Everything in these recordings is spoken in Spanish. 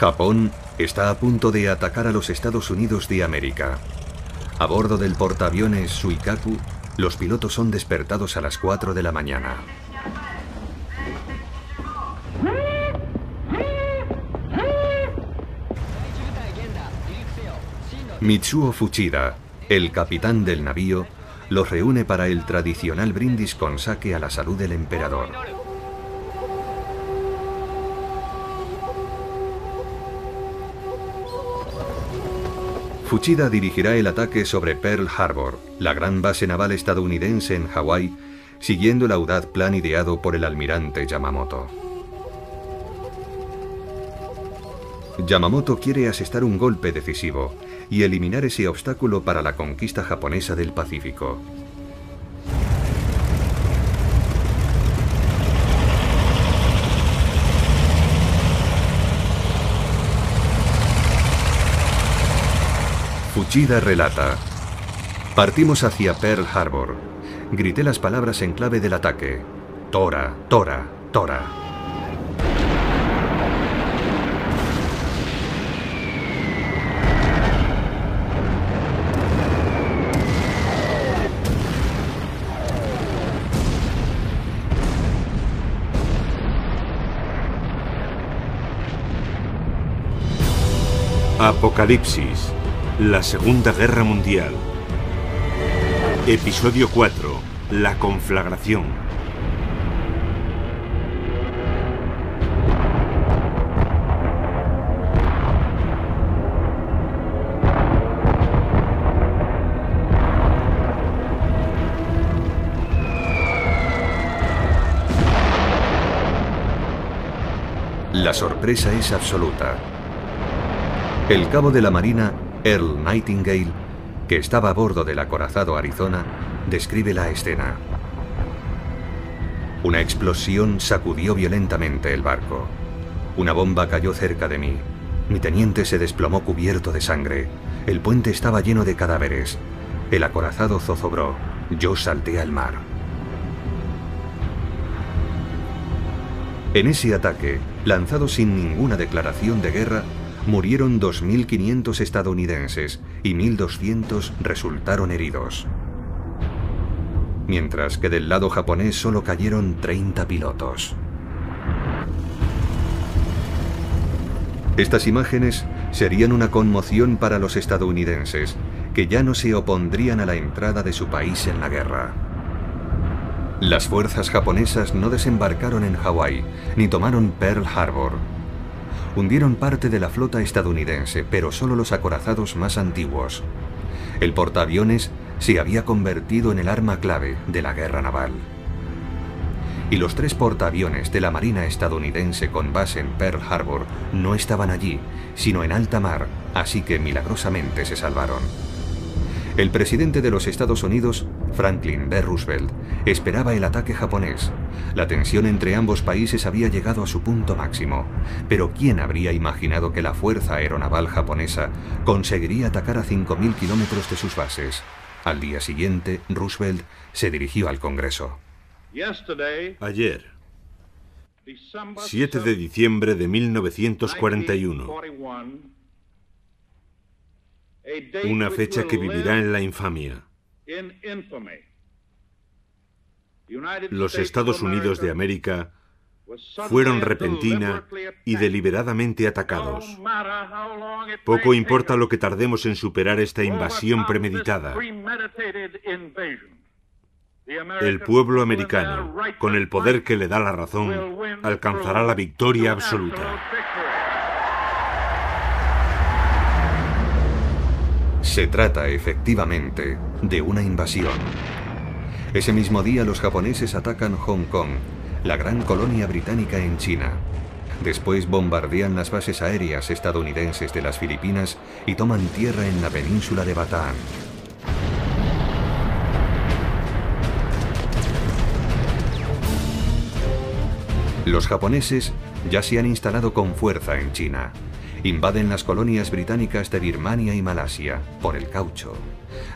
Japón está a punto de atacar a los Estados Unidos de América. A bordo del portaaviones Suikaku, los pilotos son despertados a las 4 de la mañana. Mitsuo Fuchida, el capitán del navío, los reúne para el tradicional brindis con sake a la salud del emperador. Fuchida dirigirá el ataque sobre Pearl Harbor, la gran base naval estadounidense en Hawái, siguiendo el audaz plan ideado por el almirante Yamamoto. Yamamoto quiere asestar un golpe decisivo y eliminar ese obstáculo para la conquista japonesa del Pacífico. Fuchida relata: partimos hacia Pearl Harbor. Grité las palabras en clave del ataque. Tora, Tora, Tora. Apocalipsis. La Segunda Guerra Mundial. Episodio 4. La conflagración. La sorpresa es absoluta. El cabo de la Marina, Earl Nightingale, que estaba a bordo del acorazado Arizona, describe la escena. Una explosión sacudió violentamente el barco. Una bomba cayó cerca de mí. Mi teniente se desplomó cubierto de sangre. El puente estaba lleno de cadáveres. El acorazado zozobró. Yo salté al mar. En ese ataque, lanzado sin ninguna declaración de guerra, murieron 2.500 estadounidenses y 1.200 resultaron heridos. Mientras que del lado japonés solo cayeron 30 pilotos. Estas imágenes serían una conmoción para los estadounidenses, que ya no se opondrían a la entrada de su país en la guerra. Las fuerzas japonesas no desembarcaron en Hawái, ni tomaron Pearl Harbor. Hundieron parte de la flota estadounidense, pero solo los acorazados más antiguos. El portaaviones se había convertido en el arma clave de la guerra naval. Y los 3 portaaviones de la Marina estadounidense con base en Pearl Harbor no estaban allí, sino en alta mar, así que milagrosamente se salvaron. El presidente de los Estados Unidos, Franklin D. Roosevelt, esperaba el ataque japonés. La tensión entre ambos países había llegado a su punto máximo, pero ¿quién habría imaginado que la Fuerza Aeronaval japonesa conseguiría atacar a 5.000 kilómetros de sus bases? Al día siguiente, Roosevelt se dirigió al Congreso. Ayer, 7 de diciembre de 1941, una fecha que vivirá en la infamia. Los Estados Unidos de América fueron repentina y deliberadamente atacados. Poco importa lo que tardemos en superar esta invasión premeditada. El pueblo americano, con el poder que le da la razón, alcanzará la victoria absoluta. Se trata, efectivamente, de una invasión. Ese mismo día los japoneses atacan Hong Kong, la gran colonia británica en China. Después bombardean las bases aéreas estadounidenses de las Filipinas y toman tierra en la península de Bataan. Los japoneses ya se han instalado con fuerza en China. Invaden las colonias británicas de Birmania y Malasia por el caucho,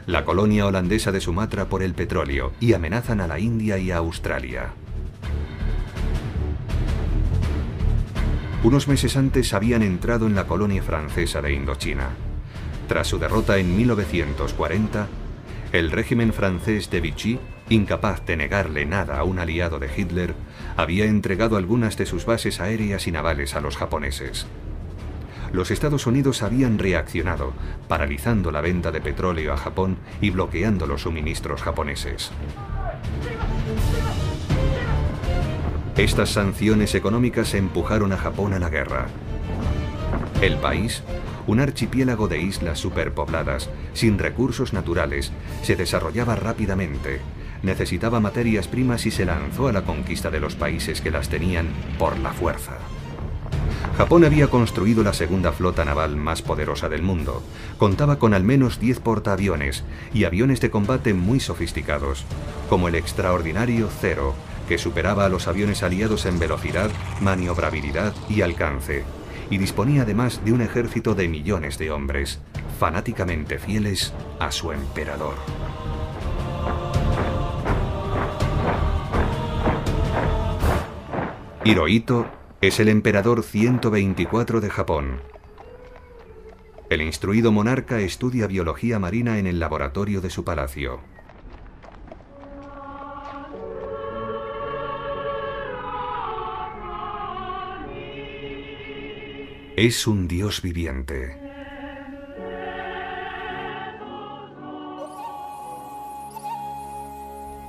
la colonia holandesa de Sumatra por el petróleo y amenazan a la India y a Australia. Unos meses antes habían entrado en la colonia francesa de Indochina. Tras su derrota en 1940, el régimen francés de Vichy, incapaz de negarle nada a un aliado de Hitler, había entregado algunas de sus bases aéreas y navales a los japoneses. Los Estados Unidos habían reaccionado, paralizando la venta de petróleo a Japón y bloqueando los suministros japoneses. Estas sanciones económicas empujaron a Japón a la guerra. El país, un archipiélago de islas superpobladas, sin recursos naturales, se desarrollaba rápidamente, necesitaba materias primas y se lanzó a la conquista de los países que las tenían por la fuerza. Japón había construido la segunda flota naval más poderosa del mundo. Contaba con al menos 10 portaaviones y aviones de combate muy sofisticados, como el extraordinario Zero, que superaba a los aviones aliados en velocidad, maniobrabilidad y alcance, y disponía además de un ejército de millones de hombres, fanáticamente fieles a su emperador. Hirohito es el emperador 124 de Japón. El instruido monarca estudia biología marina en el laboratorio de su palacio. Es un dios viviente.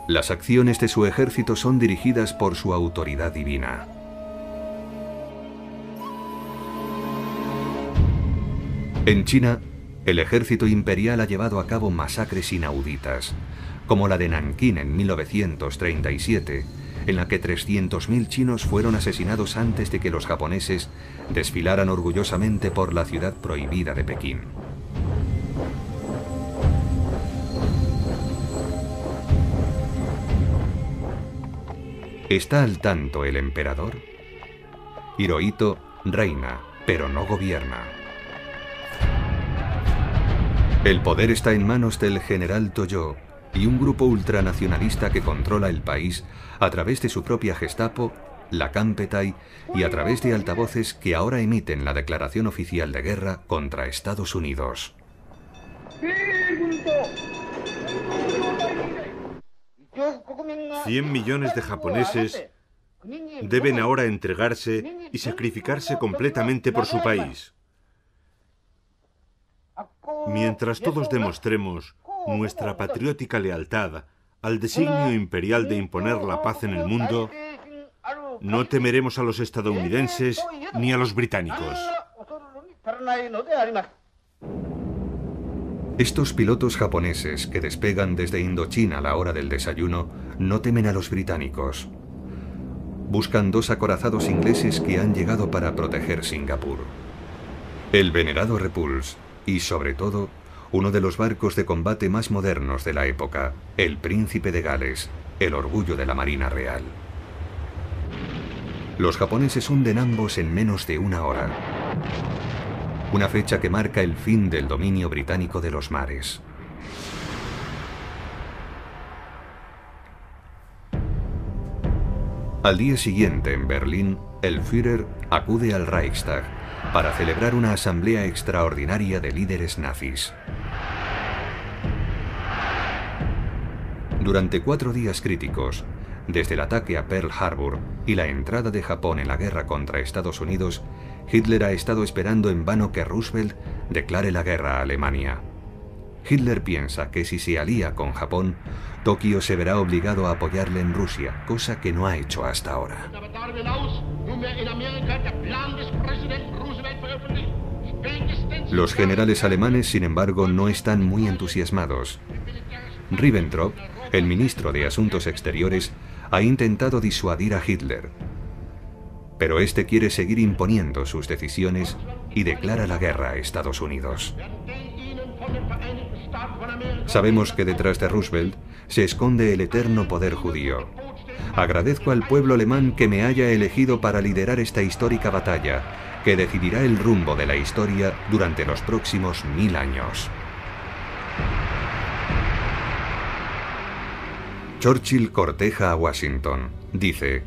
Las acciones de su ejército son dirigidas por su autoridad divina. En China, el ejército imperial ha llevado a cabo masacres inauditas, como la de Nankín en 1937, en la que 300.000 chinos fueron asesinados antes de que los japoneses desfilaran orgullosamente por la ciudad prohibida de Pekín. ¿Está al tanto el emperador? Hirohito reina, pero no gobierna. El poder está en manos del general Toyo y un grupo ultranacionalista que controla el país a través de su propia Gestapo, la Kampetai y a través de altavoces que ahora emiten la declaración oficial de guerra contra Estados Unidos. 100 millones de japoneses deben ahora entregarse y sacrificarse completamente por su país. Mientras todos demostremos nuestra patriótica lealtad al designio imperial de imponer la paz en el mundo, no temeremos a los estadounidenses ni a los británicos. Estos pilotos japoneses que despegan desde Indochina a la hora del desayuno no temen a los británicos. Buscan dos acorazados ingleses que han llegado para proteger Singapur. El venerado Repulse y, sobre todo, uno de los barcos de combate más modernos de la época, el Príncipe de Gales, el orgullo de la Marina Real. Los japoneses hunden ambos en menos de una hora. Una fecha que marca el fin del dominio británico de los mares. Al día siguiente, en Berlín, el Führer acude al Reichstag para celebrar una asamblea extraordinaria de líderes nazis. Durante 4 días críticos, desde el ataque a Pearl Harbor y la entrada de Japón en la guerra contra Estados Unidos, Hitler ha estado esperando en vano que Roosevelt declare la guerra a Alemania. Hitler piensa que si se alía con Japón, Tokio se verá obligado a apoyarle en Rusia, cosa que no ha hecho hasta ahora. Los generales alemanes, sin embargo, no están muy entusiasmados. Ribbentrop, el ministro de Asuntos Exteriores, ha intentado disuadir a Hitler. Pero este quiere seguir imponiendo sus decisiones y declara la guerra a Estados Unidos. Sabemos que detrás de Roosevelt se esconde el eterno poder judío. Agradezco al pueblo alemán que me haya elegido para liderar esta histórica batalla, que decidirá el rumbo de la historia durante los próximos 1000 años. Churchill corteja a Washington. Dice: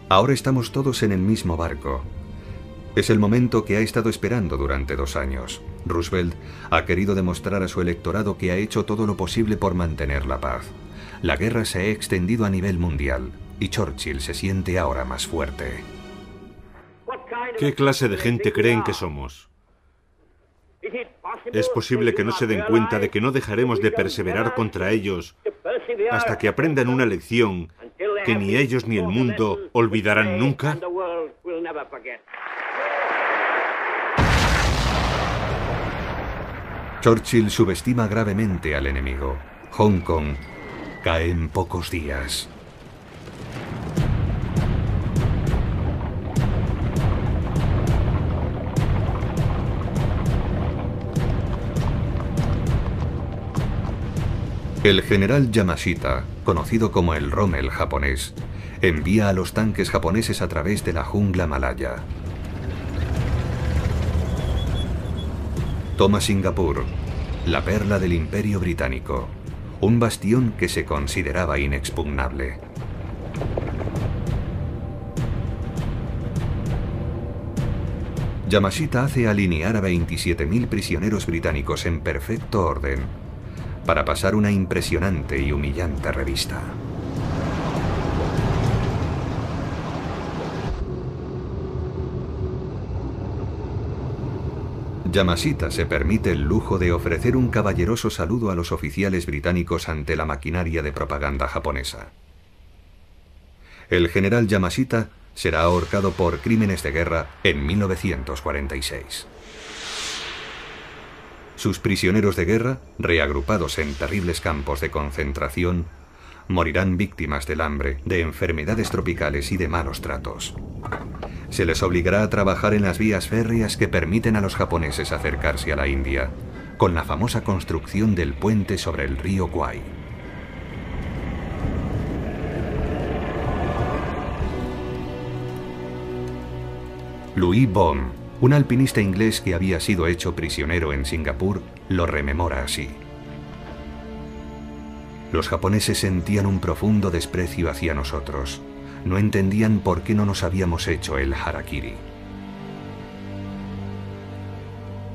ahora estamos todos en el mismo barco. Es el momento que ha estado esperando durante 2 años. Roosevelt ha querido demostrar a su electorado que ha hecho todo lo posible por mantener la paz. La guerra se ha extendido a nivel mundial y Churchill se siente ahora más fuerte. ¿Qué clase de gente creen que somos? Es posible que no se den cuenta de que no dejaremos de perseverar contra ellos hasta que aprendan una lección que ni ellos ni el mundo olvidarán nunca. Churchill subestima gravemente al enemigo. Hong Kong cae en pocos días. El general Yamashita, conocido como el Rommel japonés, envía a los tanques japoneses a través de la jungla malaya. Toma Singapur, la perla del Imperio Británico, un bastión que se consideraba inexpugnable. Yamashita hace alinear a 27.000 prisioneros británicos en perfecto orden para pasar una impresionante y humillante revista. Yamashita se permite el lujo de ofrecer un caballeroso saludo a los oficiales británicos ante la maquinaria de propaganda japonesa. El general Yamashita será ahorcado por crímenes de guerra en 1946. Sus prisioneros de guerra, reagrupados en terribles campos de concentración, morirán víctimas del hambre, de enfermedades tropicales y de malos tratos. Se les obligará a trabajar en las vías férreas que permiten a los japoneses acercarse a la India, con la famosa construcción del puente sobre el río Kwai. Louis Baum, un alpinista inglés que había sido hecho prisionero en Singapur, lo rememora así. Los japoneses sentían un profundo desprecio hacia nosotros. No entendían por qué no nos habíamos hecho el harakiri.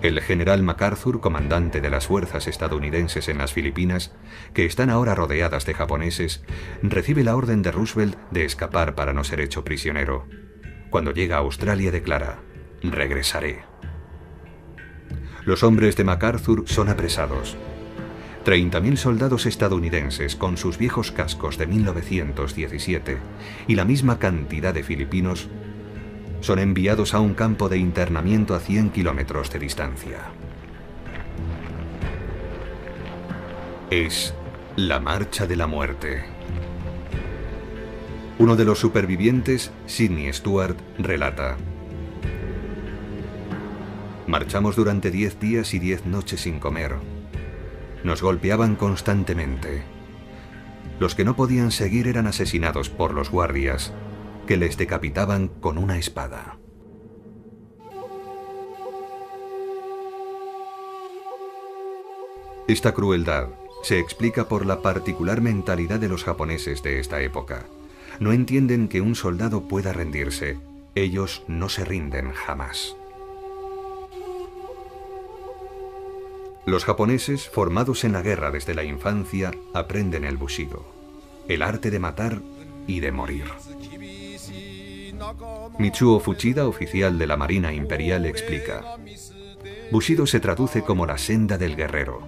El general MacArthur, comandante de las fuerzas estadounidenses en las Filipinas, que están ahora rodeadas de japoneses, recibe la orden de Roosevelt de escapar para no ser hecho prisionero. Cuando llega a Australia declara: regresaré. Los hombres de MacArthur son apresados. 30.000 soldados estadounidenses con sus viejos cascos de 1917 y la misma cantidad de filipinos son enviados a un campo de internamiento a 100 kilómetros de distancia. Es la marcha de la muerte. Uno de los supervivientes, Sidney Stuart, relata: marchamos durante 10 días y 10 noches sin comer. Nos golpeaban constantemente. Los que no podían seguir eran asesinados por los guardias, que les decapitaban con una espada. Esta crueldad se explica por la particular mentalidad de los japoneses de esta época. No entienden que un soldado pueda rendirse. Ellos no se rinden jamás. Los japoneses, formados en la guerra desde la infancia, aprenden el bushido, el arte de matar y de morir. Mitsuo Fuchida, oficial de la Marina Imperial, explica: bushido se traduce como la senda del guerrero.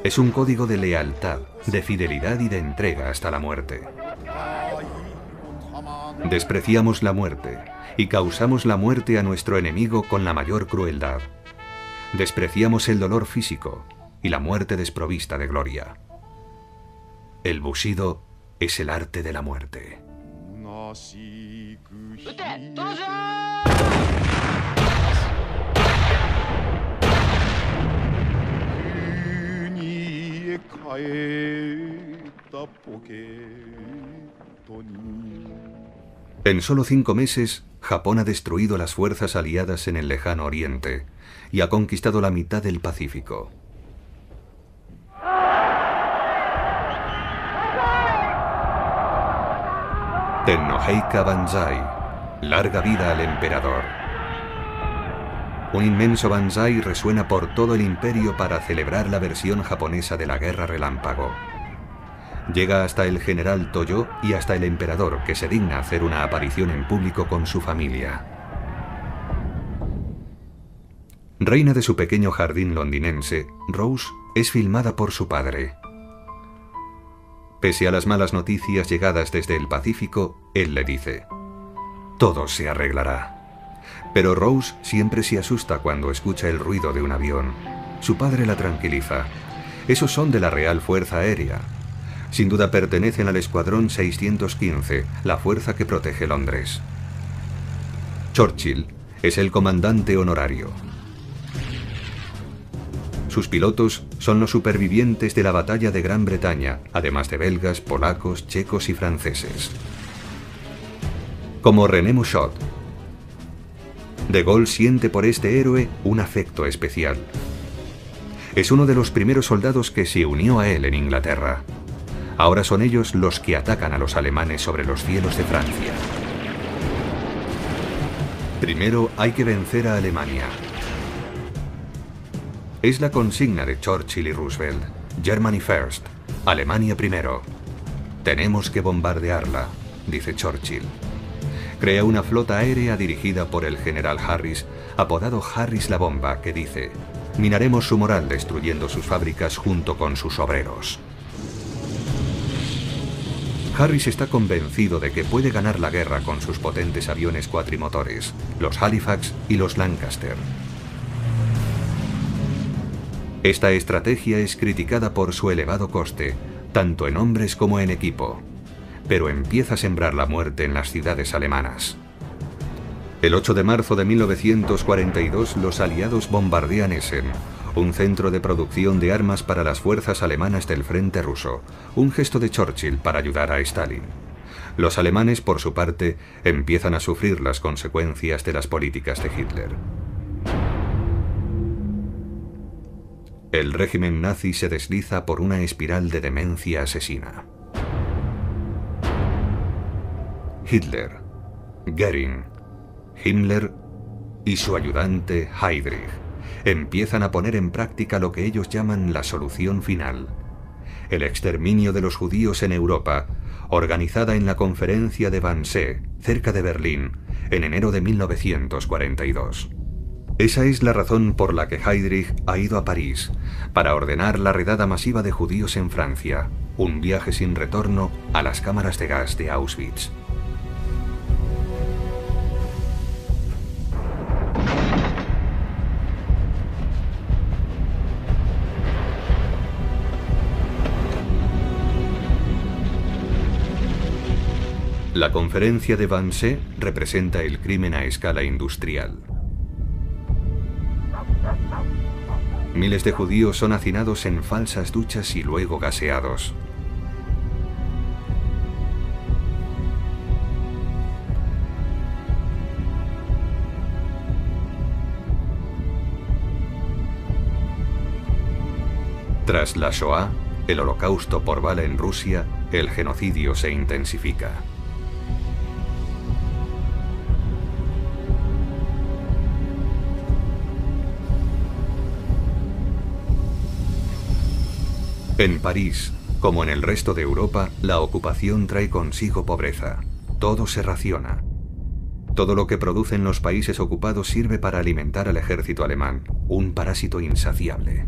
Es un código de lealtad, de fidelidad y de entrega hasta la muerte. Despreciamos la muerte y causamos la muerte a nuestro enemigo con la mayor crueldad. Despreciamos el dolor físico y la muerte desprovista de gloria. El bushido es el arte de la muerte. En solo 5 meses, Japón ha destruido las fuerzas aliadas en el lejano oriente y ha conquistado la mitad del Pacífico. Tennoheika Banzai, Larga vida al emperador. Un inmenso banzai resuena por todo el imperio para celebrar la versión japonesa de la Guerra Relámpago. Llega hasta el general Toyo y hasta el emperador, que se digna hacer una aparición en público con su familia. Reina de su pequeño jardín londinense, Rose es filmada por su padre. Pese a las malas noticias llegadas desde el Pacífico, él le dice: todo se arreglará. Pero Rose siempre se asusta cuando escucha el ruido de un avión. Su padre la tranquiliza. Esos son de la Real Fuerza Aérea. Sin duda pertenecen al Escuadrón 615, la fuerza que protege Londres. Churchill es el comandante honorario. Sus pilotos son los supervivientes de la batalla de Gran Bretaña, además de belgas, polacos, checos y franceses. Como René Mouchot, De Gaulle siente por este héroe un afecto especial. Es uno de los primeros soldados que se unió a él en Inglaterra. Ahora son ellos los que atacan a los alemanes sobre los cielos de Francia. Primero hay que vencer a Alemania. Es la consigna de Churchill y Roosevelt. Germany first. Alemania primero. Tenemos que bombardearla, dice Churchill. Crea una flota aérea dirigida por el general Harris, apodado Harris la Bomba, que dice: minaremos su moral destruyendo sus fábricas junto con sus obreros. Harris está convencido de que puede ganar la guerra con sus potentes aviones cuatrimotores, los Halifax y los Lancaster. Esta estrategia es criticada por su elevado coste, tanto en hombres como en equipo, pero empieza a sembrar la muerte en las ciudades alemanas. El 8 de marzo de 1942 los aliados bombardean Essen, un centro de producción de armas para las fuerzas alemanas del frente ruso, un gesto de Churchill para ayudar a Stalin. Los alemanes, por su parte, empiezan a sufrir las consecuencias de las políticas de Hitler. El régimen nazi se desliza por una espiral de demencia asesina. Hitler, Göring, Himmler y su ayudante Heydrich empiezan a poner en práctica lo que ellos llaman la solución final, el exterminio de los judíos en Europa, organizada en la conferencia de Wannsee, cerca de Berlín, en enero de 1942. Esa es la razón por la que Heydrich ha ido a París, para ordenar la redada masiva de judíos en Francia, un viaje sin retorno a las cámaras de gas de Auschwitz. La conferencia de Wannsee representa el crimen a escala industrial. Miles de judíos son hacinados en falsas duchas y luego gaseados. Tras la Shoah, el holocausto por bala en Rusia, el genocidio se intensifica. En París, como en el resto de Europa, la ocupación trae consigo pobreza. Todo se raciona. Todo lo que producen los países ocupados sirve para alimentar al ejército alemán, un parásito insaciable.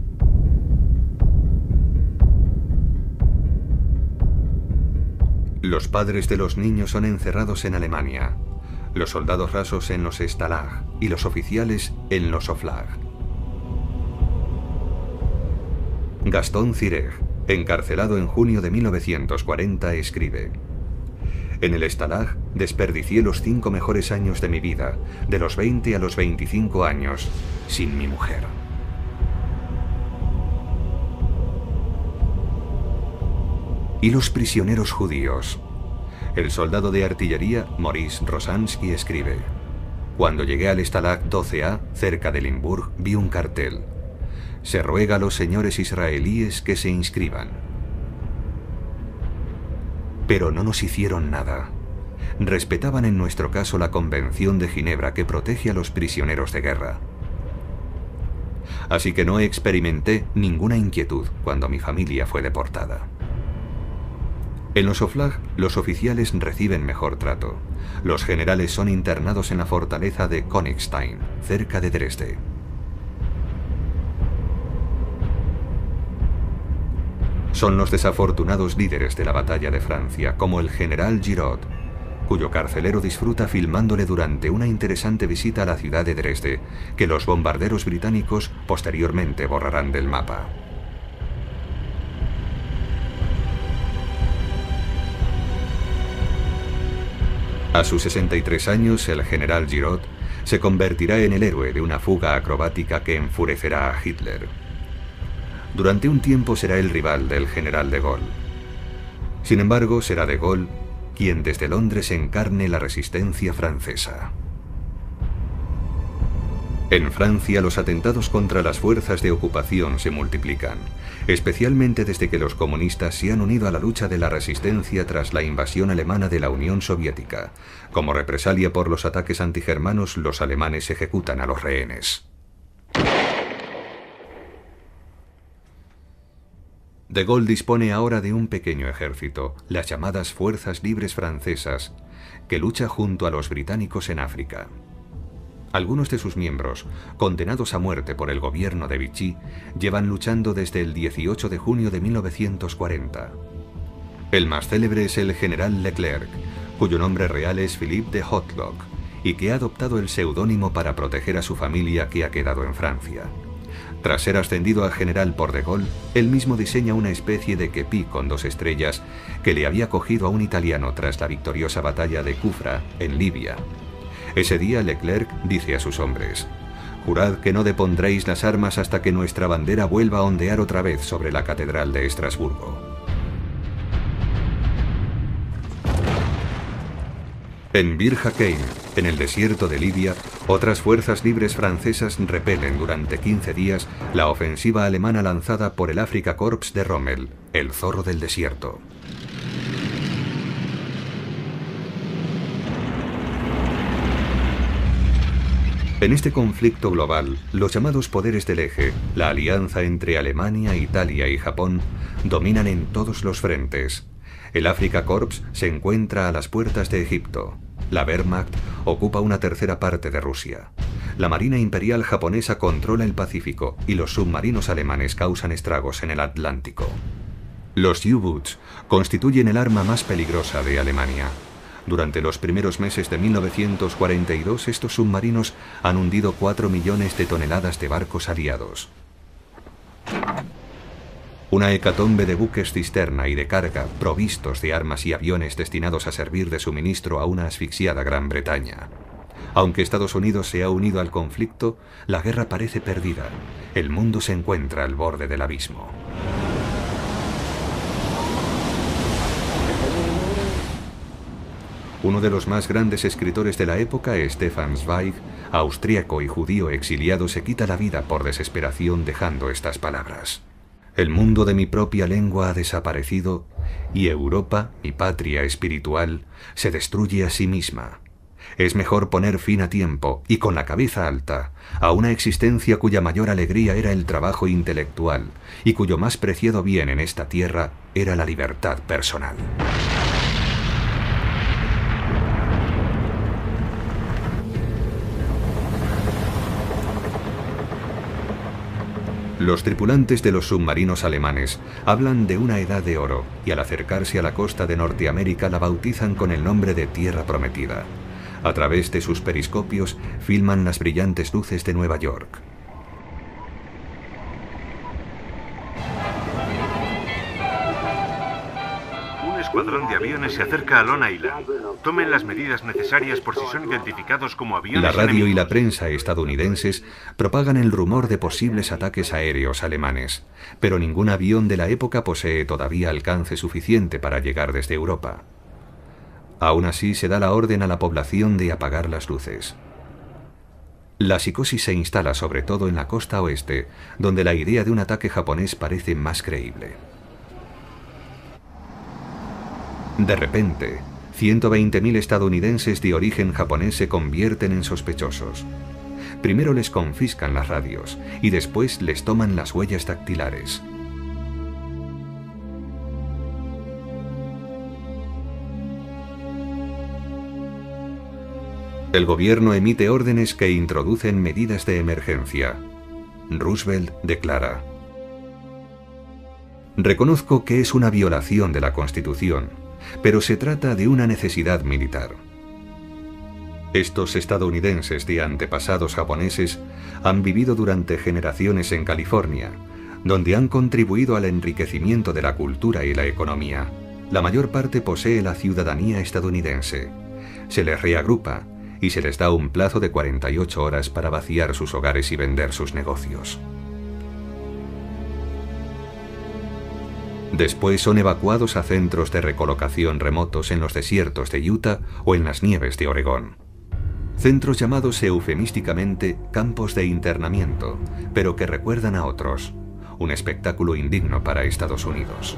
Los padres de los niños son encerrados en Alemania, los soldados rasos en los Stalag y los oficiales en los Oflag. Gaston Thireg, encarcelado en junio de 1940, escribe: en el Stalag desperdicié los 5 mejores años de mi vida, de los 20 a los 25 años, sin mi mujer. Y los prisioneros judíos. El soldado de artillería Maurice Rosansky escribe: cuando llegué al Stalag 12A, cerca de Limburg, vi un cartel: se ruega a los señores israelíes que se inscriban. Pero no nos hicieron nada. respetaban en nuestro caso la Convención de Ginebra que protege a los prisioneros de guerra. Así que no experimenté ninguna inquietud cuando mi familia fue deportada. En los Oflag, los oficiales reciben mejor trato. Los generales son internados en la fortaleza de Königstein, cerca de Dresde. Son los desafortunados líderes de la batalla de Francia, como el general Giraud, cuyo carcelero disfruta filmándole durante una interesante visita a la ciudad de Dresde, que los bombarderos británicos posteriormente borrarán del mapa. A sus 63 años, el general Giraud se convertirá en el héroe de una fuga acrobática que enfurecerá a Hitler. Durante un tiempo será el rival del general de Gaulle. Sin embargo, será de Gaulle quien desde Londres encarne la resistencia francesa. En Francia, los atentados contra las fuerzas de ocupación se multiplican, especialmente desde que los comunistas se han unido a la lucha de la resistencia tras la invasión alemana de la Unión Soviética. Como represalia por los ataques antigermanos, los alemanes ejecutan a los rehenes. De Gaulle dispone ahora de un pequeño ejército, las llamadas Fuerzas Libres Francesas, que lucha junto a los británicos en África. Algunos de sus miembros, condenados a muerte por el gobierno de Vichy, llevan luchando desde el 18 de junio de 1940. El más célebre es el general Leclerc, cuyo nombre real es Philippe de Hotlock, y que ha adoptado el seudónimo para proteger a su familia que ha quedado en Francia. Tras ser ascendido a general por de Gaulle, él mismo diseña una especie de kepi con 2 estrellas que le había cogido a un italiano tras la victoriosa batalla de Kufra, en Libia. Ese día Leclerc dice a sus hombres: «Jurad que no depondréis las armas hasta que nuestra bandera vuelva a ondear otra vez sobre la catedral de Estrasburgo». En Bir Hakeim, en el desierto de Libia, otras fuerzas libres francesas repelen durante 15 días la ofensiva alemana lanzada por el Afrika Korps de Rommel, el zorro del desierto. En este conflicto global, los llamados poderes del eje, la alianza entre Alemania, Italia y Japón, dominan en todos los frentes. El Afrika Korps se encuentra a las puertas de Egipto. La Wehrmacht ocupa una tercera parte de Rusia. La Marina Imperial japonesa controla el Pacífico y los submarinos alemanes causan estragos en el Atlántico. Los U-Boots constituyen el arma más peligrosa de Alemania. Durante los primeros meses de 1942, estos submarinos han hundido 4 millones de toneladas de barcos aliados. Una hecatombe de buques cisterna y de carga provistos de armas y aviones destinados a servir de suministro a una asfixiada Gran Bretaña. Aunque Estados Unidos se ha unido al conflicto, la guerra parece perdida. El mundo se encuentra al borde del abismo. Uno de los más grandes escritores de la época, Stefan Zweig, austríaco y judío exiliado, se quita la vida por desesperación dejando estas palabras: «El mundo de mi propia lengua ha desaparecido y Europa, mi patria espiritual, se destruye a sí misma. Es mejor poner fin a tiempo y con la cabeza alta a una existencia cuya mayor alegría era el trabajo intelectual y cuyo más preciado bien en esta tierra era la libertad personal». Los tripulantes de los submarinos alemanes hablan de una edad de oro y al acercarse a la costa de Norteamérica la bautizan con el nombre de Tierra Prometida. A través de sus periscopios filman las brillantes luces de Nueva York. Un escuadrón de aviones se acerca a Long Island. Tomen las medidas necesarias por si son identificados como aviones La radio enemigos. y la prensa estadounidenses propagan el rumor de posibles ataques aéreos alemanes, pero ningún avión de la época posee todavía alcance suficiente para llegar desde Europa. Aún así, se da la orden a la población de apagar las luces. La psicosis se instala sobre todo en la costa oeste, donde la idea de un ataque japonés parece más creíble. De repente, 120.000 estadounidenses de origen japonés se convierten en sospechosos. Primero les confiscan las radios y después les toman las huellas dactilares. El gobierno emite órdenes que introducen medidas de emergencia. Roosevelt declara: reconozco que es una violación de la Constitución, pero se trata de una necesidad militar. Estos estadounidenses de antepasados japoneses han vivido durante generaciones en California, donde han contribuido al enriquecimiento de la cultura y la economía. La mayor parte posee la ciudadanía estadounidense. Se les reagrupa y se les da un plazo de 48 horas para vaciar sus hogares y vender sus negocios. Después son evacuados a centros de recolocación remotos en los desiertos de Utah o en las nieves de Oregón. Centros llamados eufemísticamente campos de internamiento, pero que recuerdan a otros. Un espectáculo indigno para Estados Unidos.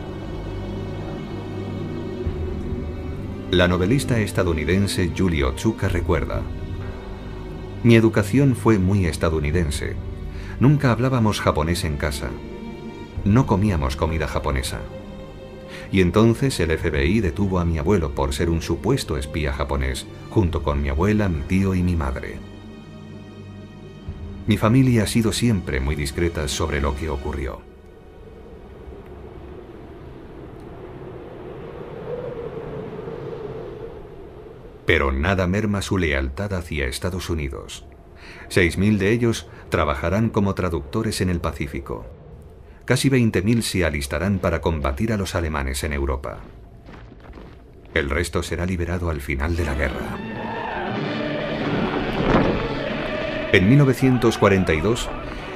La novelista estadounidense Julie Otsuka recuerda: mi educación fue muy estadounidense. Nunca hablábamos japonés en casa. No comíamos comida japonesa. Y entonces el FBI detuvo a mi abuelo por ser un supuesto espía japonés, junto con mi abuela, mi tío y mi madre. Mi familia ha sido siempre muy discreta sobre lo que ocurrió. Pero nada merma su lealtad hacia Estados Unidos. 6.000 de ellos trabajarán como traductores en el Pacífico. Casi 20.000 se alistarán para combatir a los alemanes en Europa. El resto será liberado al final de la guerra. En 1942,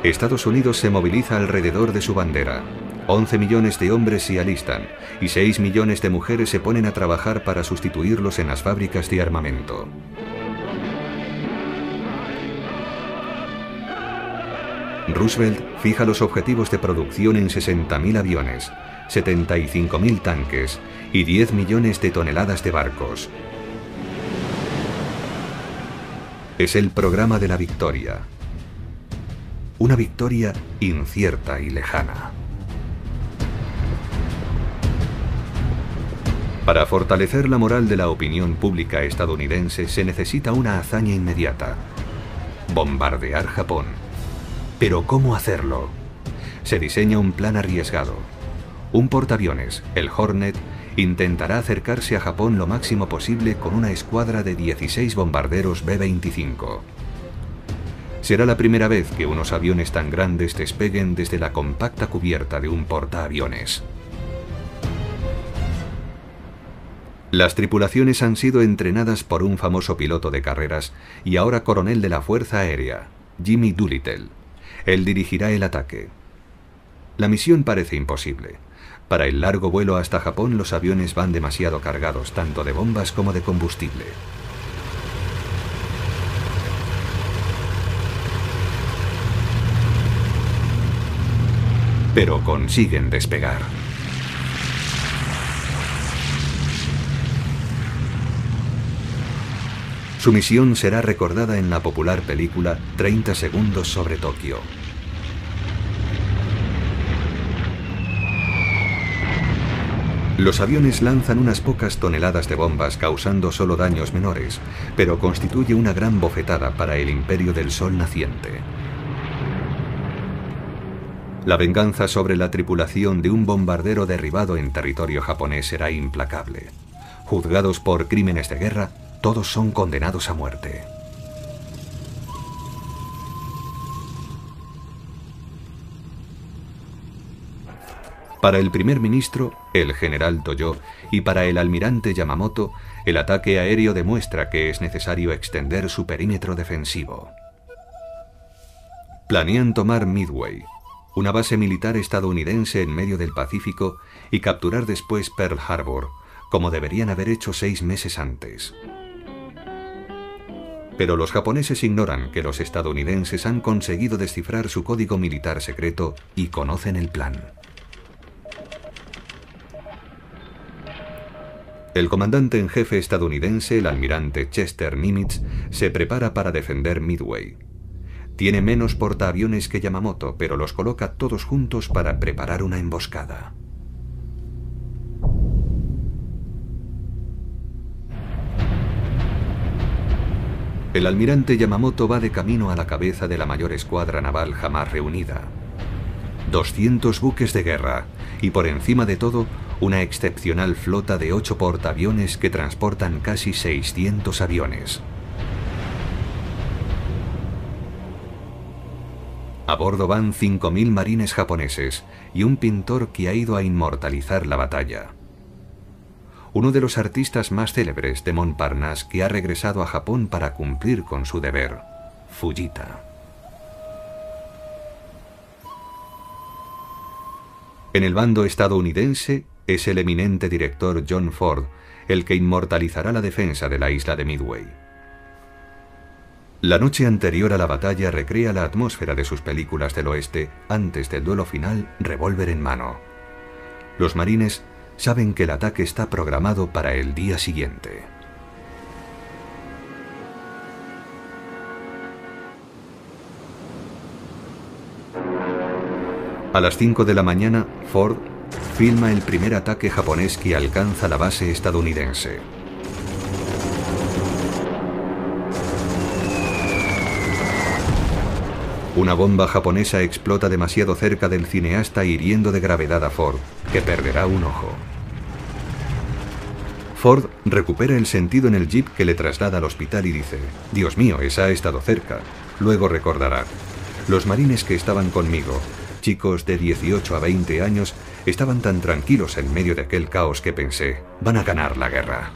Estados Unidos se moviliza alrededor de su bandera. 11 millones de hombres se alistan y 6 millones de mujeres se ponen a trabajar para sustituirlos en las fábricas de armamento. Roosevelt fija los objetivos de producción en 60.000 aviones, 75.000 tanques y 10 millones de toneladas de barcos. Es el programa de la victoria. Una victoria incierta y lejana. Para fortalecer la moral de la opinión pública estadounidense se necesita una hazaña inmediata: bombardear Japón. Pero ¿cómo hacerlo? Se diseña un plan arriesgado. Un portaaviones, el Hornet, intentará acercarse a Japón lo máximo posible con una escuadra de 16 bombarderos B-25. Será la primera vez que unos aviones tan grandes despeguen desde la compacta cubierta de un portaaviones. Las tripulaciones han sido entrenadas por un famoso piloto de carreras y ahora coronel de la Fuerza Aérea, Jimmy Doolittle. Él dirigirá el ataque. La misión parece imposible. Para el largo vuelo hasta Japón los aviones van demasiado cargados tanto de bombas como de combustible. Pero consiguen despegar. Su misión será recordada en la popular película 30 segundos sobre Tokio. Los aviones lanzan unas pocas toneladas de bombas causando solo daños menores, pero constituye una gran bofetada para el imperio del sol naciente. La venganza sobre la tripulación de un bombardero derribado en territorio japonés será implacable. Juzgados por crímenes de guerra, todos son condenados a muerte. Para el primer ministro, el general Toyo, y para el almirante Yamamoto, el ataque aéreo demuestra que es necesario extender su perímetro defensivo. Planean tomar Midway, una base militar estadounidense en medio del Pacífico, y capturar después Pearl Harbor, como deberían haber hecho 6 meses antes. Pero los japoneses ignoran que los estadounidenses han conseguido descifrar su código militar secreto y conocen el plan. El comandante en jefe estadounidense, el almirante Chester Nimitz, se prepara para defender Midway. Tiene menos portaaviones que Yamamoto, pero los coloca todos juntos para preparar una emboscada. El almirante Yamamoto va de camino a la cabeza de la mayor escuadra naval jamás reunida. 200 buques de guerra y, por encima de todo, una excepcional flota de 8 portaaviones que transportan casi 600 aviones. A bordo van 5.000 marines japoneses y un pintor que ha ido a inmortalizar la batalla. Uno de los artistas más célebres de Montparnasse que ha regresado a Japón para cumplir con su deber, Fujita. En el bando estadounidense es el eminente director John Ford el que inmortalizará la defensa de la isla de Midway. La noche anterior a la batalla recrea la atmósfera de sus películas del oeste antes del duelo final, revólver en mano. Los marines saben que el ataque está programado para el día siguiente. A las 5 de la mañana, Ford filma el primer ataque japonés que alcanza la base estadounidense. Una bomba japonesa explota demasiado cerca del cineasta, hiriendo de gravedad a Ford, que perderá un ojo. Ford recupera el sentido en el jeep que le traslada al hospital y dice: «Dios mío, esa ha estado cerca». Luego recordará: «Los marines que estaban conmigo, chicos de 18 a 20 años, estaban tan tranquilos en medio de aquel caos que pensé, van a ganar la guerra».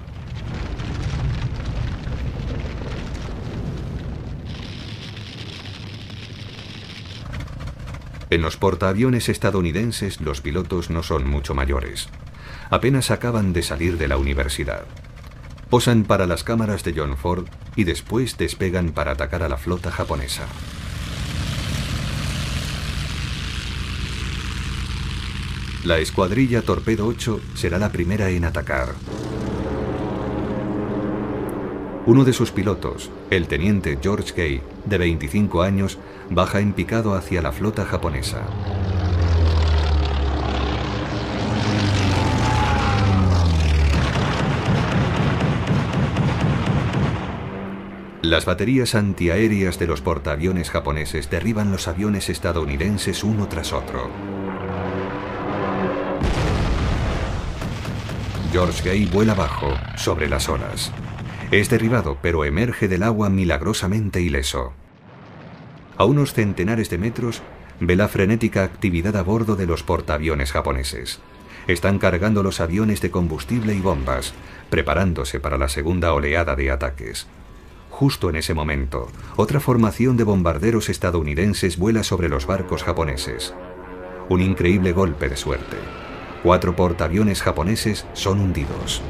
En los portaaviones estadounidenses los pilotos no son mucho mayores. Apenas acaban de salir de la universidad. Posan para las cámaras de John Ford y después despegan para atacar a la flota japonesa. La escuadrilla Torpedo 8 será la primera en atacar. Uno de sus pilotos, el teniente George Gay, de 25 años, baja en picado hacia la flota japonesa. Las baterías antiaéreas de los portaaviones japoneses derriban los aviones estadounidenses uno tras otro. George Gay vuela bajo, sobre las olas. Es derribado, pero emerge del agua milagrosamente ileso. A unos centenares de metros, ve la frenética actividad a bordo de los portaaviones japoneses. Están cargando los aviones de combustible y bombas, preparándose para la segunda oleada de ataques. Justo en ese momento, otra formación de bombarderos estadounidenses vuela sobre los barcos japoneses. Un increíble golpe de suerte. 4 portaaviones japoneses son hundidos.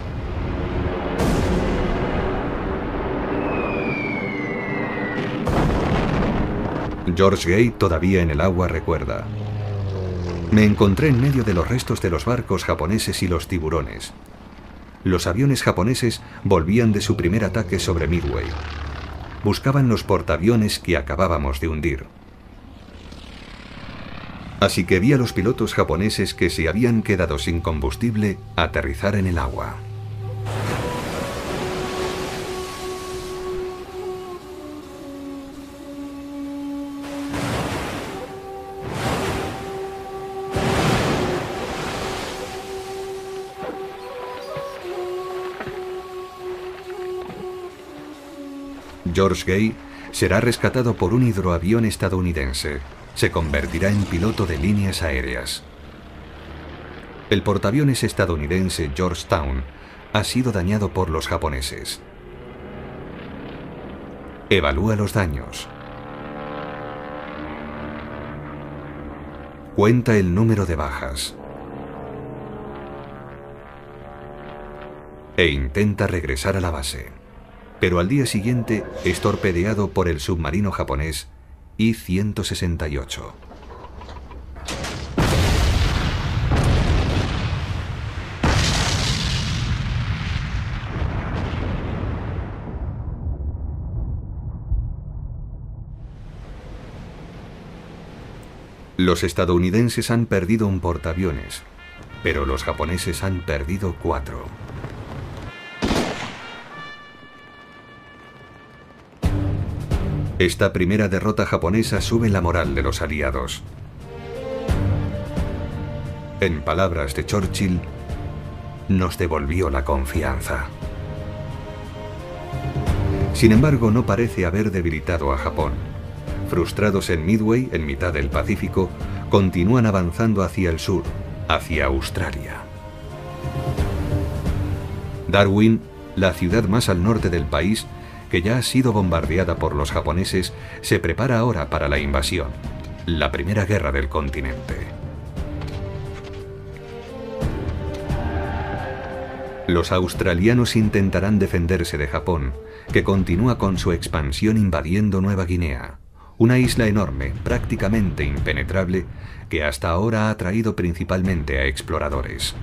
George Gay, todavía en el agua, recuerda: «Me encontré en medio de los restos de los barcos japoneses y los tiburones. Los aviones japoneses volvían de su primer ataque sobre Midway. Buscaban los portaaviones que acabábamos de hundir. Así que vi a los pilotos japoneses que se habían quedado sin combustible aterrizar en el agua». George Gay será rescatado por un hidroavión estadounidense. Se convertirá en piloto de líneas aéreas. El portaaviones estadounidense Georgetown ha sido dañado por los japoneses. Evalúa los daños. Cuenta el número de bajas. E intenta regresar a la base. Pero al día siguiente es torpedeado por el submarino japonés I-168. Los estadounidenses han perdido un portaaviones, pero los japoneses han perdido 4. Esta primera derrota japonesa sube la moral de los aliados. En palabras de Churchill, nos devolvió la confianza. Sin embargo, no parece haber debilitado a Japón. Frustrados en Midway, en mitad del Pacífico, continúan avanzando hacia el sur, hacia Australia. Darwin, la ciudad más al norte del país, que ya ha sido bombardeada por los japoneses, se prepara ahora para la invasión, la primera guerra del continente. Los australianos intentarán defenderse de Japón, que continúa con su expansión invadiendo Nueva Guinea, una isla enorme, prácticamente impenetrable, que hasta ahora ha atraído principalmente a exploradores.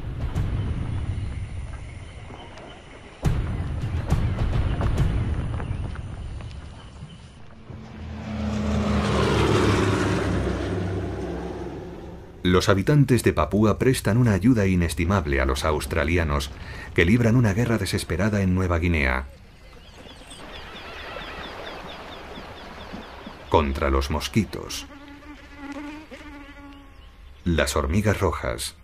Los habitantes de Papúa prestan una ayuda inestimable a los australianos, que libran una guerra desesperada en Nueva Guinea contra los mosquitos, las hormigas rojas,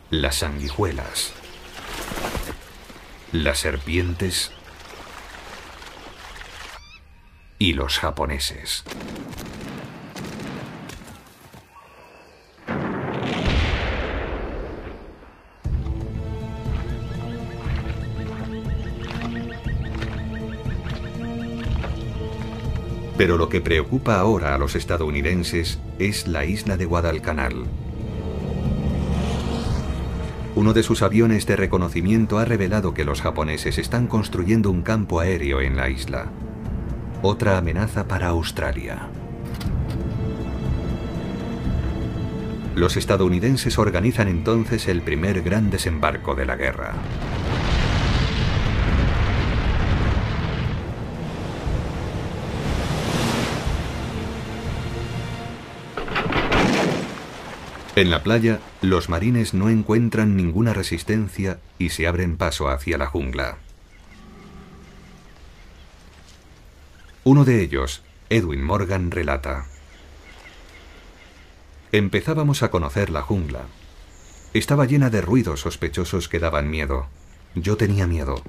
las sanguijuelas, las serpientes y los japoneses. Pero lo que preocupa ahora a los estadounidenses es la isla de Guadalcanal. Uno de sus aviones de reconocimiento ha revelado que los japoneses están construyendo un campo aéreo en la isla. Otra amenaza para Australia. Los estadounidenses organizan entonces el primer gran desembarco de la guerra. En la playa, los marines no encuentran ninguna resistencia y se abren paso hacia la jungla. Uno de ellos, Edwin Morgan, relata: empezábamos a conocer la jungla. Estaba llena de ruidos sospechosos que daban miedo. Yo tenía miedo,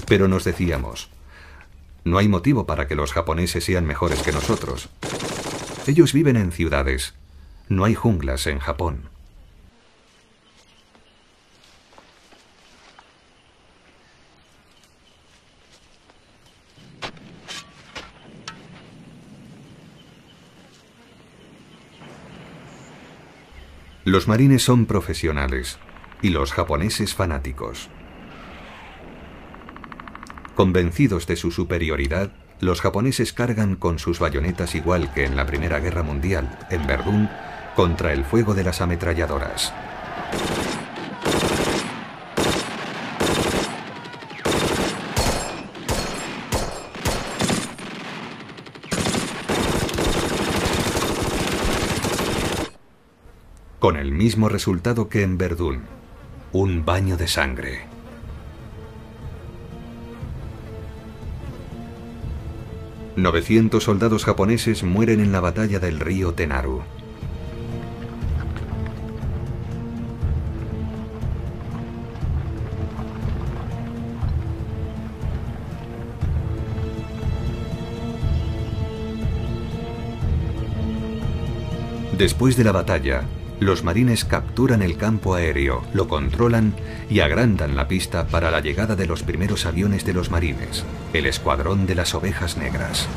pero nos decíamos, no hay motivo para que los japoneses sean mejores que nosotros. Ellos viven en ciudades. No hay junglas en Japón. Los marines son profesionales y los japoneses fanáticos. Convencidos de su superioridad, los japoneses cargan con sus bayonetas igual que en la Primera Guerra Mundial, en Verdún, contra el fuego de las ametralladoras. Con el mismo resultado que en Verdún, un baño de sangre. $900 soldados japoneses mueren en la batalla del río Tenaru. Después de la batalla, los marines capturan el campo aéreo, lo controlan y agrandan la pista para la llegada de los primeros aviones de los marines, el Escuadrón de las Ovejas Negras.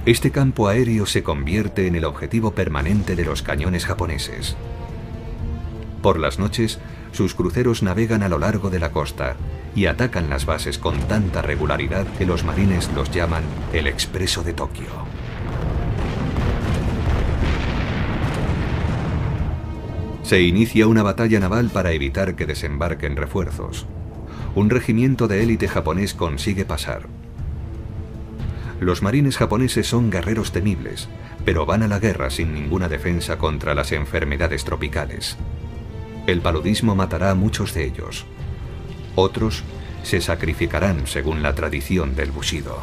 Este campo aéreo se convierte en el objetivo permanente de los cañones japoneses. Por las noches, sus cruceros navegan a lo largo de la costa y atacan las bases con tanta regularidad que los marines los llaman el Expreso de Tokio. Se inicia una batalla naval para evitar que desembarquen refuerzos. Un regimiento de élite japonés consigue pasar. Los marines japoneses son guerreros temibles, pero van a la guerra sin ninguna defensa contra las enfermedades tropicales. El paludismo matará a muchos de ellos. Otros se sacrificarán según la tradición del Bushido.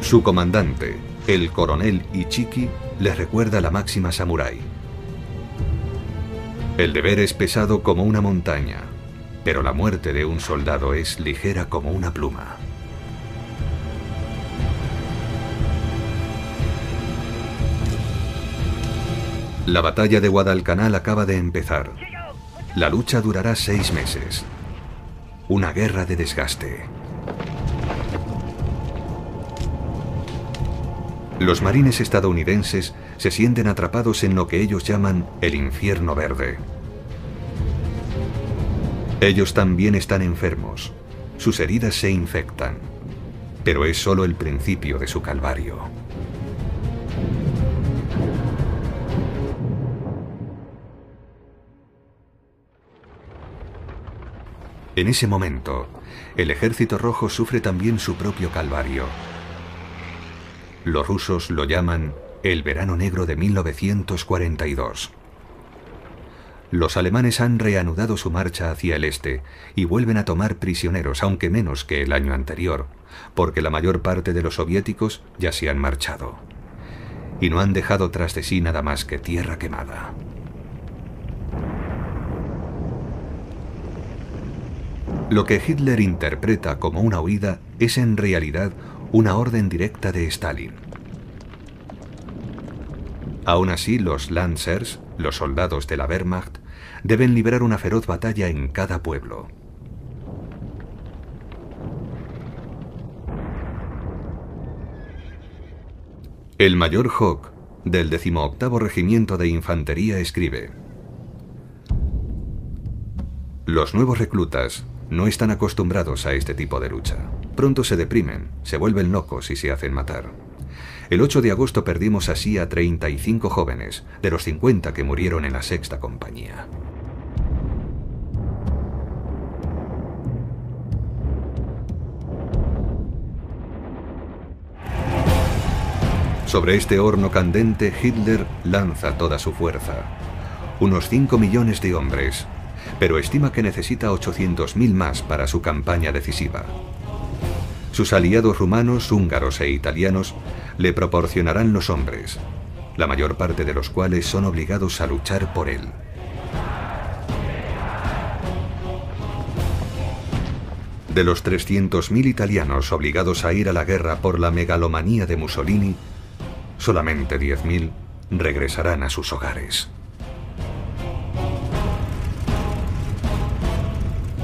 Su comandante, el coronel Ichiki, les recuerda la máxima samurái. El deber es pesado como una montaña, pero la muerte de un soldado es ligera como una pluma. La batalla de Guadalcanal acaba de empezar. La lucha durará 6 meses. Una guerra de desgaste. Los marines estadounidenses se sienten atrapados en lo que ellos llaman el infierno verde. Ellos también están enfermos. Sus heridas se infectan. Pero es solo el principio de su calvario. En ese momento, el Ejército Rojo sufre también su propio calvario. Los rusos lo llaman el Verano Negro de 1942. Los alemanes han reanudado su marcha hacia el este y vuelven a tomar prisioneros, aunque menos que el año anterior, porque la mayor parte de los soviéticos ya se han marchado. Y no han dejado tras de sí nada más que tierra quemada. Lo que Hitler interpreta como una huida es en realidad una orden directa de Stalin. Aún así, los Lancers, los soldados de la Wehrmacht, deben librar una feroz batalla en cada pueblo. El mayor Hock, del 18º Regimiento de Infantería, escribe: los nuevos reclutas no están acostumbrados a este tipo de lucha. Pronto se deprimen, se vuelven locos y se hacen matar. El 8 de agosto perdimos así a 35 jóvenes, de los 50 que murieron en la 6ª compañía. Sobre este horno candente, Hitler lanza toda su fuerza. Unos 5 millones de hombres, pero estima que necesita 800.000 más para su campaña decisiva. Sus aliados rumanos, húngaros e italianos le proporcionarán los hombres, la mayor parte de los cuales son obligados a luchar por él. De los 300.000 italianos obligados a ir a la guerra por la megalomanía de Mussolini, solamente 10.000 regresarán a sus hogares.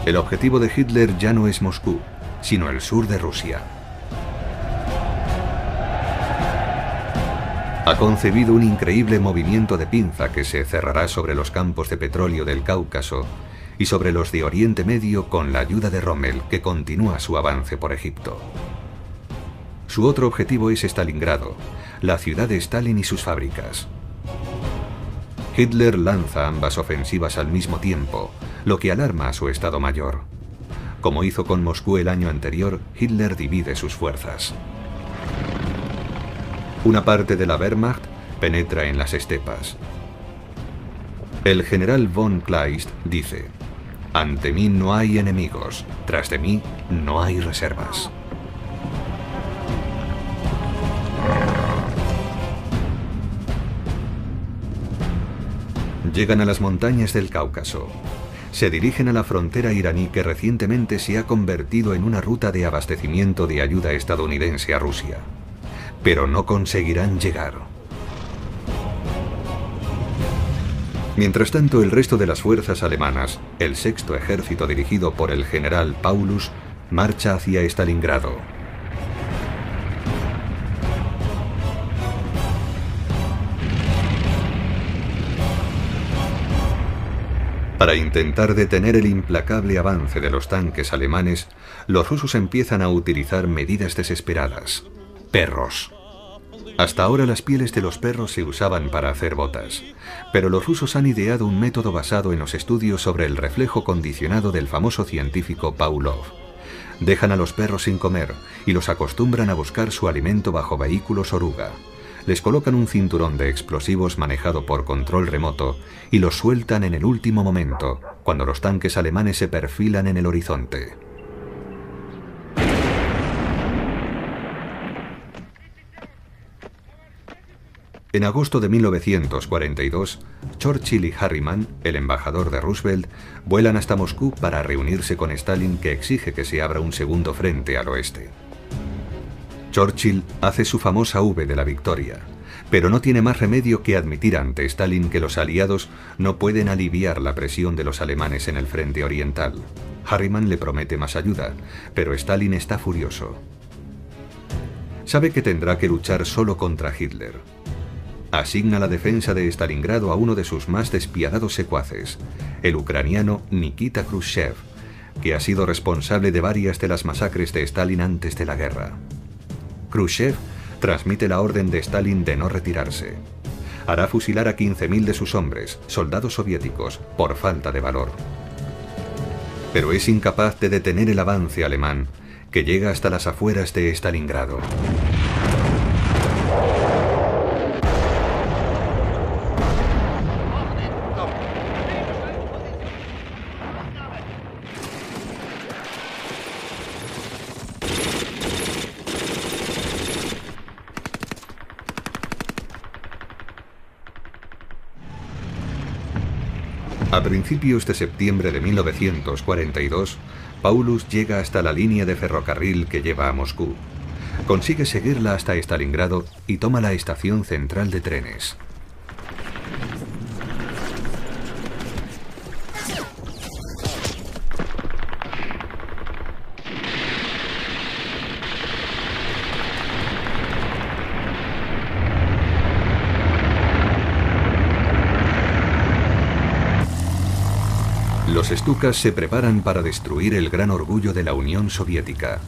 El objetivo de Hitler ya no es Moscú, sino el sur de Rusia. Ha concebido un increíble movimiento de pinza que se cerrará sobre los campos de petróleo del Cáucaso y sobre los de Oriente Medio con la ayuda de Rommel, que continúa su avance por Egipto. Su otro objetivo es Stalingrado, la ciudad de Stalin y sus fábricas. Hitler lanza ambas ofensivas al mismo tiempo, lo que alarma a su Estado Mayor. Como hizo con Moscú el año anterior, Hitler divide sus fuerzas. Una parte de la Wehrmacht penetra en las estepas. El general von Kleist dice: ante mí no hay enemigos, tras de mí no hay reservas. Llegan a las montañas del Cáucaso. Se dirigen a la frontera iraní, que recientemente se ha convertido en una ruta de abastecimiento de ayuda estadounidense a Rusia. Pero no conseguirán llegar. Mientras tanto, el resto de las fuerzas alemanas, el 6º ejército dirigido por el general Paulus, marcha hacia Stalingrado. Para intentar detener el implacable avance de los tanques alemanes, los rusos empiezan a utilizar medidas desesperadas: perros. Hasta ahora las pieles de los perros se usaban para hacer botas, pero los rusos han ideado un método basado en los estudios sobre el reflejo condicionado del famoso científico Pavlov. Dejan a los perros sin comer y los acostumbran a buscar su alimento bajo vehículos oruga. Les colocan un cinturón de explosivos manejado por control remoto y los sueltan en el último momento, cuando los tanques alemanes se perfilan en el horizonte. En agosto de 1942, Churchill y Harriman, el embajador de Roosevelt, vuelan hasta Moscú para reunirse con Stalin, que exige que se abra un segundo frente al oeste. Churchill hace su famosa V de la victoria, pero no tiene más remedio que admitir ante Stalin que los aliados no pueden aliviar la presión de los alemanes en el frente oriental. Harriman le promete más ayuda, pero Stalin está furioso. Sabe que tendrá que luchar solo contra Hitler. Asigna la defensa de Stalingrado a uno de sus más despiadados secuaces, el ucraniano Nikita Khrushchev, que ha sido responsable de varias de las masacres de Stalin antes de la guerra. Khrushchev transmite la orden de Stalin de no retirarse. Hará fusilar a 15.000 de sus hombres, soldados soviéticos, por falta de valor. Pero es incapaz de detener el avance alemán, que llega hasta las afueras de Stalingrado. A principios de septiembre de 1942, Paulus llega hasta la línea de ferrocarril que lleva a Moscú. Consigue seguirla hasta Stalingrado y toma la estación central de trenes. Los Stukas se preparan para destruir el gran orgullo de la Unión Soviética,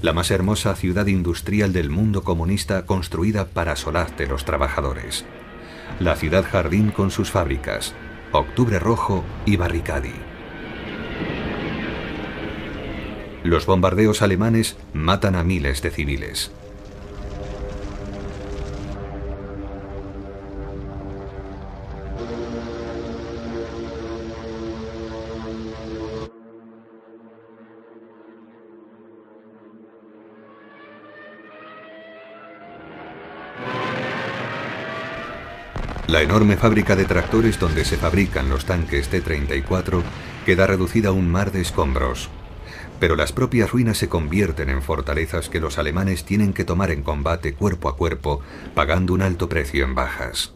la más hermosa ciudad industrial del mundo comunista construida para solaz de los trabajadores. La ciudad jardín con sus fábricas, Octubre Rojo y Barricadi. Los bombardeos alemanes matan a miles de civiles. La enorme fábrica de tractores donde se fabrican los tanques T-34 queda reducida a un mar de escombros. Pero las propias ruinas se convierten en fortalezas que los alemanes tienen que tomar en combate cuerpo a cuerpo, pagando un alto precio en bajas.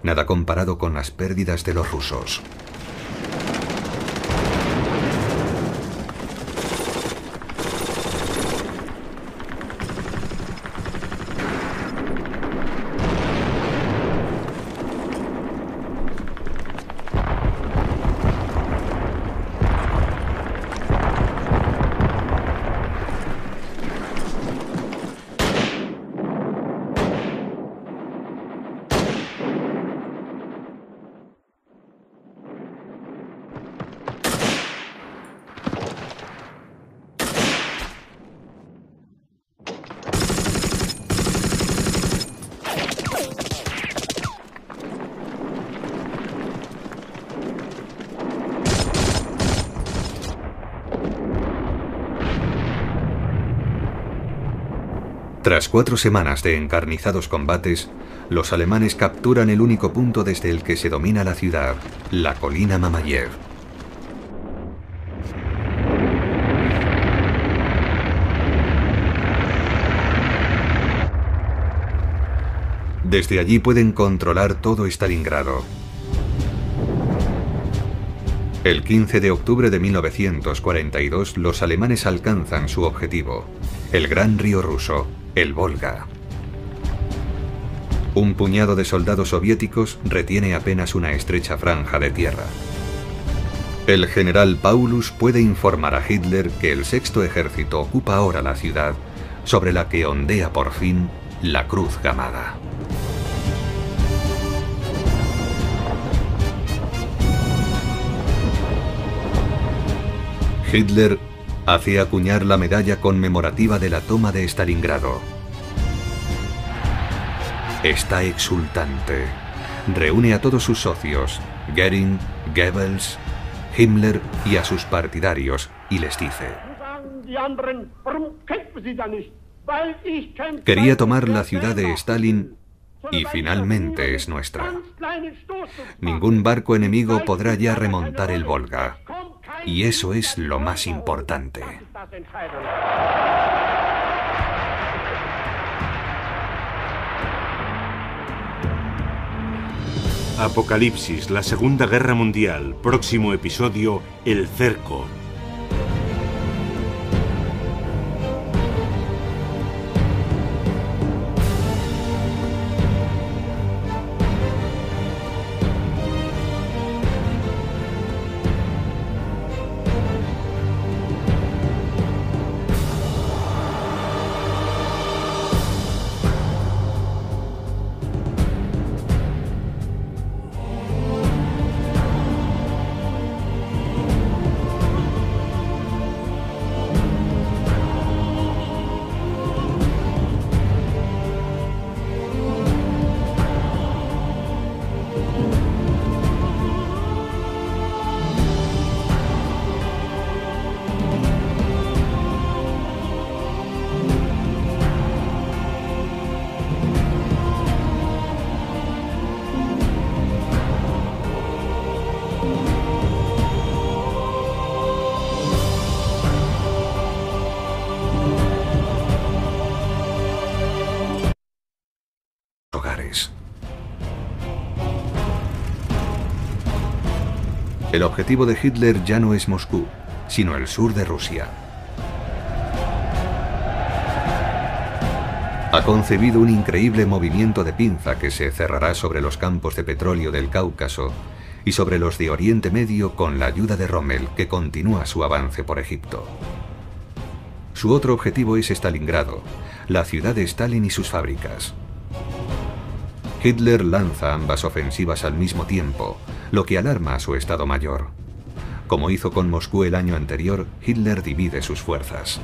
Nada comparado con las pérdidas de los rusos. Tras 4 semanas de encarnizados combates, los alemanes capturan el único punto desde el que se domina la ciudad, la colina Mamayev. Desde allí pueden controlar todo Stalingrado. El 15 de octubre de 1942, los alemanes alcanzan su objetivo, el gran río ruso, el Volga. Un puñado de soldados soviéticos retiene apenas una estrecha franja de tierra. El general Paulus puede informar a Hitler que el Sexto Ejército ocupa ahora la ciudad, sobre la que ondea por fin la Cruz Gamada. Hitler hace acuñar la medalla conmemorativa de la toma de Stalingrado. Está exultante. Reúne a todos sus socios, Göring, Goebbels, Himmler y a sus partidarios, y les dice: quería tomar la ciudad de Stalin y finalmente es nuestra. Ningún barco enemigo podrá ya remontar el Volga. Y eso es lo más importante. Apocalipsis, la Segunda Guerra Mundial. Próximo episodio, El Cerco. El objetivo de Hitler ya no es Moscú, sino el sur de Rusia. Ha concebido un increíble movimiento de pinza que se cerrará sobre los campos de petróleo del Cáucaso y sobre los de Oriente Medio con la ayuda de Rommel, que continúa su avance por Egipto. Su otro objetivo es Stalingrado, la ciudad de Stalin y sus fábricas. Hitler lanza ambas ofensivas al mismo tiempo, lo que alarma a su Estado Mayor. Como hizo con Moscú el año anterior, Hitler divide sus fuerzas.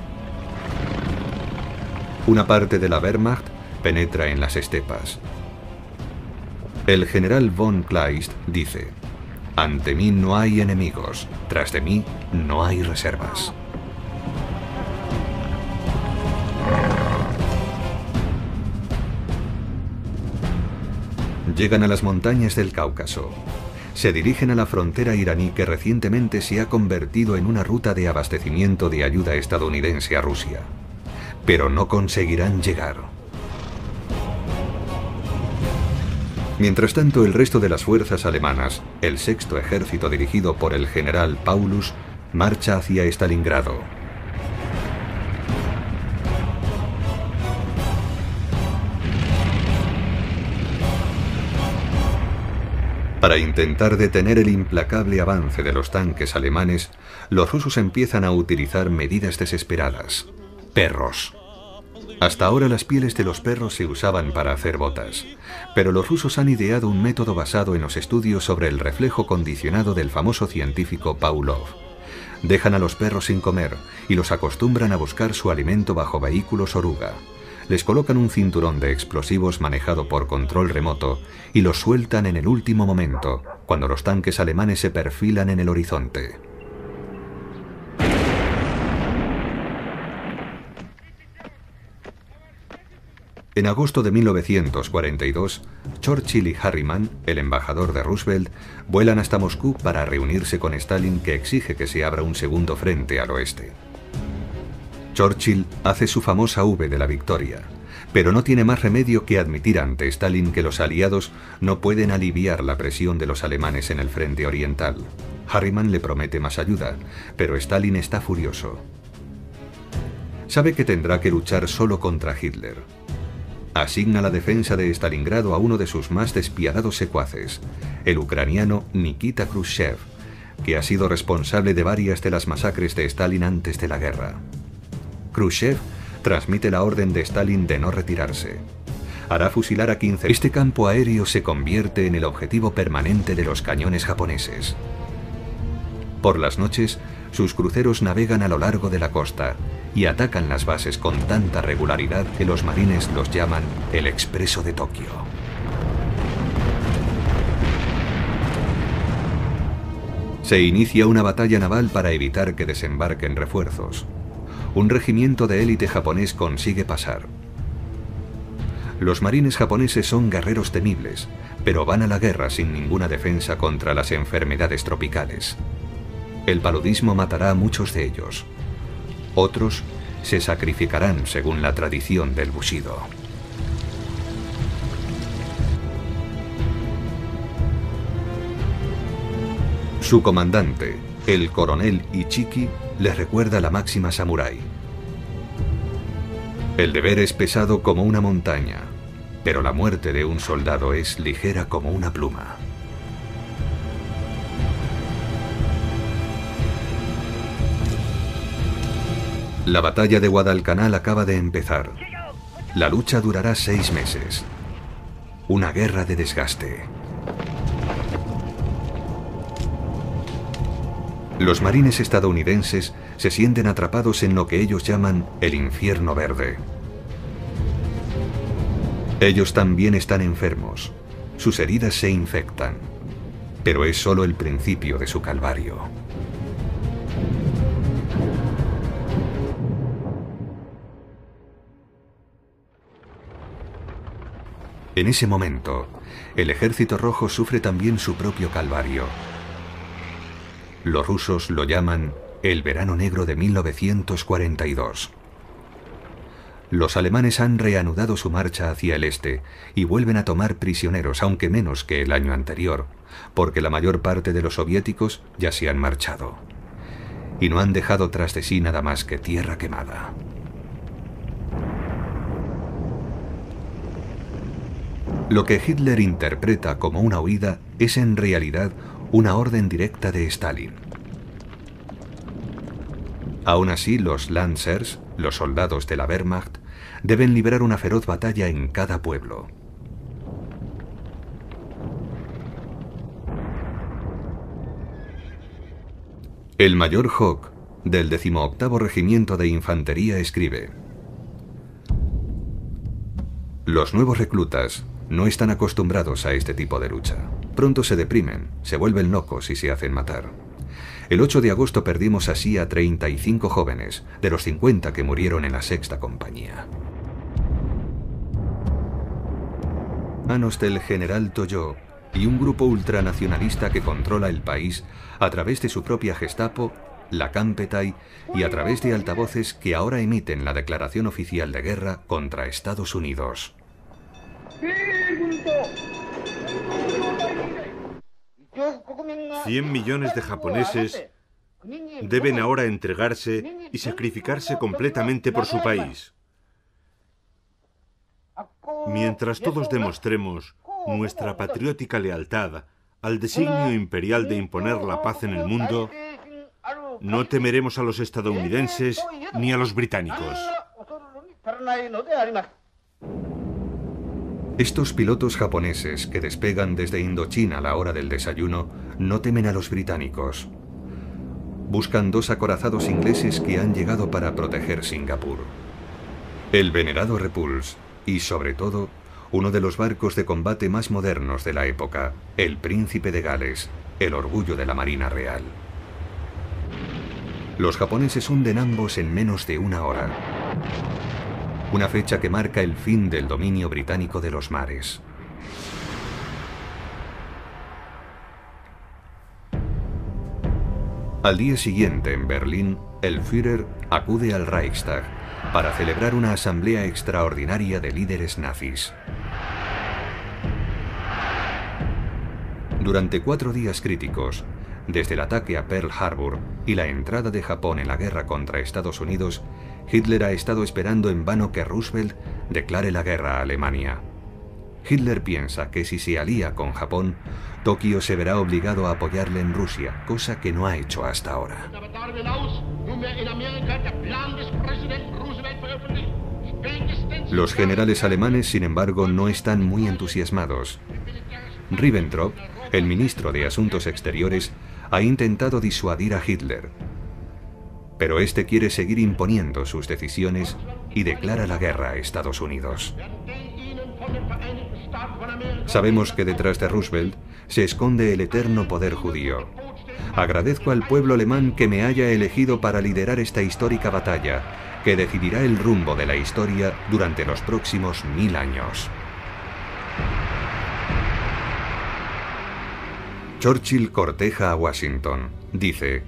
Una parte de la Wehrmacht penetra en las estepas. El general von Kleist dice: ante mí no hay enemigos, tras de mí no hay reservas. Llegan a las montañas del Cáucaso. Se dirigen a la frontera iraní, que recientemente se ha convertido en una ruta de abastecimiento de ayuda estadounidense a Rusia. Pero no conseguirán llegar. Mientras tanto, el resto de las fuerzas alemanas, el sexto ejército dirigido por el general Paulus, marcha hacia Stalingrado. Para intentar detener el implacable avance de los tanques alemanes, los rusos empiezan a utilizar medidas desesperadas. Perros. Hasta ahora las pieles de los perros se usaban para hacer botas, pero los rusos han ideado un método basado en los estudios sobre el reflejo condicionado del famoso científico Pavlov. Dejan a los perros sin comer y los acostumbran a buscar su alimento bajo vehículos oruga. Les colocan un cinturón de explosivos manejado por control remoto y los sueltan en el último momento, cuando los tanques alemanes se perfilan en el horizonte. En agosto de 1942, Churchill y Harriman, el embajador de Roosevelt, vuelan hasta Moscú para reunirse con Stalin, que exige que se abra un segundo frente al oeste. Churchill hace su famosa V de la victoria, pero no tiene más remedio que admitir ante Stalin que los aliados no pueden aliviar la presión de los alemanes en el frente oriental. Harriman le promete más ayuda, pero Stalin está furioso. Sabe que tendrá que luchar solo contra Hitler. Asigna la defensa de Stalingrado a uno de sus más despiadados secuaces, el ucraniano Nikita Khrushchev, que ha sido responsable de varias de las masacres de Stalin antes de la guerra. Khrushchev transmite la orden de Stalin de no retirarse. hará fusilar a 15. Este campo aéreo se convierte en el objetivo permanente de los cañones japoneses. Por las noches, sus cruceros navegan a lo largo de la costa y atacan las bases con tanta regularidad que los marines los llaman el Expreso de Tokio. Se inicia una batalla naval para evitar que desembarquen refuerzos. Un regimiento de élite japonés consigue pasar. Los marines japoneses son guerreros temibles, pero van a la guerra sin ninguna defensa contra las enfermedades tropicales. El paludismo matará a muchos de ellos. Otros se sacrificarán según la tradición del Bushido. Su comandante, el coronel Ichiki, les recuerda la máxima samurái. El deber es pesado como una montaña, pero la muerte de un soldado es ligera como una pluma. La batalla de Guadalcanal acaba de empezar. La lucha durará 6 meses. Una guerra de desgaste. Los marines estadounidenses se sienten atrapados en lo que ellos llaman el infierno verde. Ellos también están enfermos. Sus heridas se infectan. Pero es solo el principio de su calvario. En ese momento, el Ejército Rojo sufre también su propio calvario. Los rusos lo llaman el Verano Negro de 1942. Los alemanes han reanudado su marcha hacia el este y vuelven a tomar prisioneros, aunque menos que el año anterior, porque la mayor parte de los soviéticos ya se han marchado. Y no han dejado tras de sí nada más que tierra quemada. Lo que Hitler interpreta como una huida es en realidad una orden directa de Stalin. Aún así, los Lancers, los soldados de la Wehrmacht, deben librar una feroz batalla en cada pueblo. El mayor Hock, del 18º Regimiento de Infantería, escribe: los nuevos reclutas no están acostumbrados a este tipo de lucha. Pronto se deprimen, se vuelven locos y se hacen matar. El 8 de agosto perdimos así a 35 jóvenes, de los 50 que murieron en la 6ª compañía. Manos del general Toyo y un grupo ultranacionalista que controla el país a través de su propia Gestapo, la Kampetei, y a través de altavoces que ahora emiten la declaración oficial de guerra contra Estados Unidos. 100 millones de japoneses deben ahora entregarse y sacrificarse completamente por su país. Mientras todos demostremos nuestra patriótica lealtad al designio imperial de imponer la paz en el mundo, no temeremos a los estadounidenses ni a los británicos. Estos pilotos japoneses que despegan desde Indochina a la hora del desayuno no temen a los británicos. Buscan 2 acorazados ingleses que han llegado para proteger Singapur. El venerado Repulse y, sobre todo, uno de los barcos de combate más modernos de la época, el Príncipe de Gales, el orgullo de la Marina Real. Los japoneses hunden ambos en menos de 1 hora. Una fecha que marca el fin del dominio británico de los mares. Al día siguiente, en Berlín, el Führer acude al Reichstag para celebrar una asamblea extraordinaria de líderes nazis. Durante 4 días críticos, desde el ataque a Pearl Harbor y la entrada de Japón en la guerra contra Estados Unidos, Hitler ha estado esperando en vano que Roosevelt declare la guerra a Alemania. Hitler piensa que si se alía con Japón, Tokio se verá obligado a apoyarle en Rusia, cosa que no ha hecho hasta ahora. Los generales alemanes, sin embargo, no están muy entusiasmados. Ribbentrop, el ministro de Asuntos Exteriores, ha intentado disuadir a Hitler, pero este quiere seguir imponiendo sus decisiones y declara la guerra a Estados Unidos. Sabemos que detrás de Roosevelt se esconde el eterno poder judío. Agradezco al pueblo alemán que me haya elegido para liderar esta histórica batalla, que decidirá el rumbo de la historia durante los próximos 1000 años. Churchill corteja a Washington. Dice: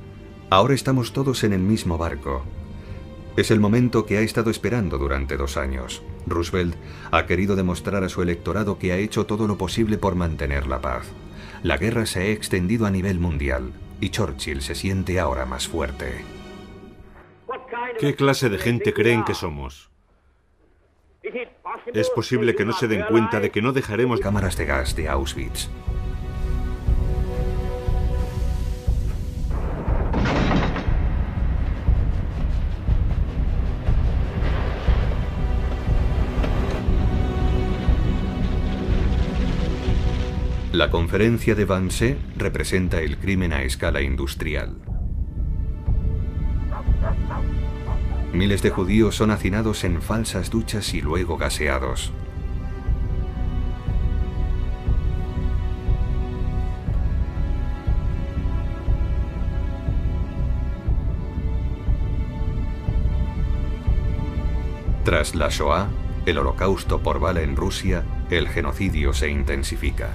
ahora estamos todos en el mismo barco. Es el momento que ha estado esperando durante 2 años. Roosevelt ha querido demostrar a su electorado que ha hecho todo lo posible por mantener la paz. La guerra se ha extendido a nivel mundial y Churchill se siente ahora más fuerte. ¿Qué clase de gente creen que somos? Es posible que no se den cuenta de que no dejaremos cámaras de gas de Auschwitz. La conferencia de Wannsee representa el crimen a escala industrial. Miles de judíos son hacinados en falsas duchas y luego gaseados. Tras la Shoah, el holocausto por bala en Rusia, el genocidio se intensifica.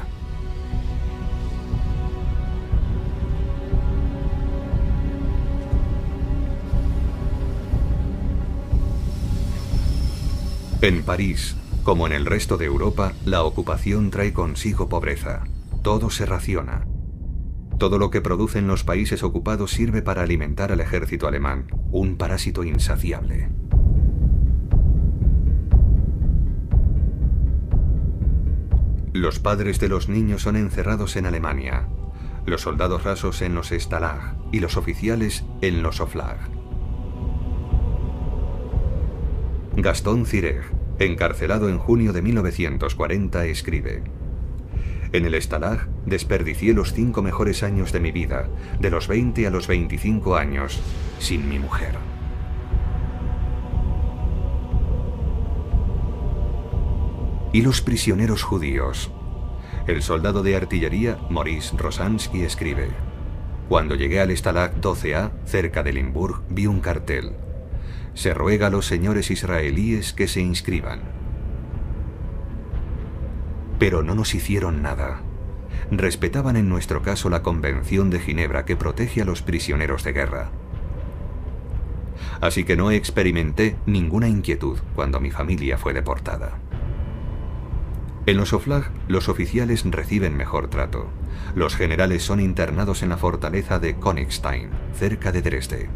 En París, como en el resto de Europa, la ocupación trae consigo pobreza. Todo se raciona. Todo lo que producen los países ocupados sirve para alimentar al ejército alemán, un parásito insaciable. Los padres de los niños son encerrados en Alemania, los soldados rasos en los Stalag y los oficiales en los Oflag. Gaston Thireg, encarcelado en junio de 1940, escribe: en el Stalag desperdicié los 5 mejores años de mi vida, de los 20 a los 25 años, sin mi mujer. Y los prisioneros judíos. El soldado de artillería Maurice Rosansky escribe: cuando llegué al Stalag 12A, cerca de Limburg, vi un cartel: se ruega a los señores israelíes que se inscriban. Pero no nos hicieron nada. Respetaban en nuestro caso la Convención de Ginebra que protege a los prisioneros de guerra. Así que no experimenté ninguna inquietud cuando mi familia fue deportada. En los Oflag, los oficiales reciben mejor trato. Los generales son internados en la fortaleza de Königstein, cerca de Dresde.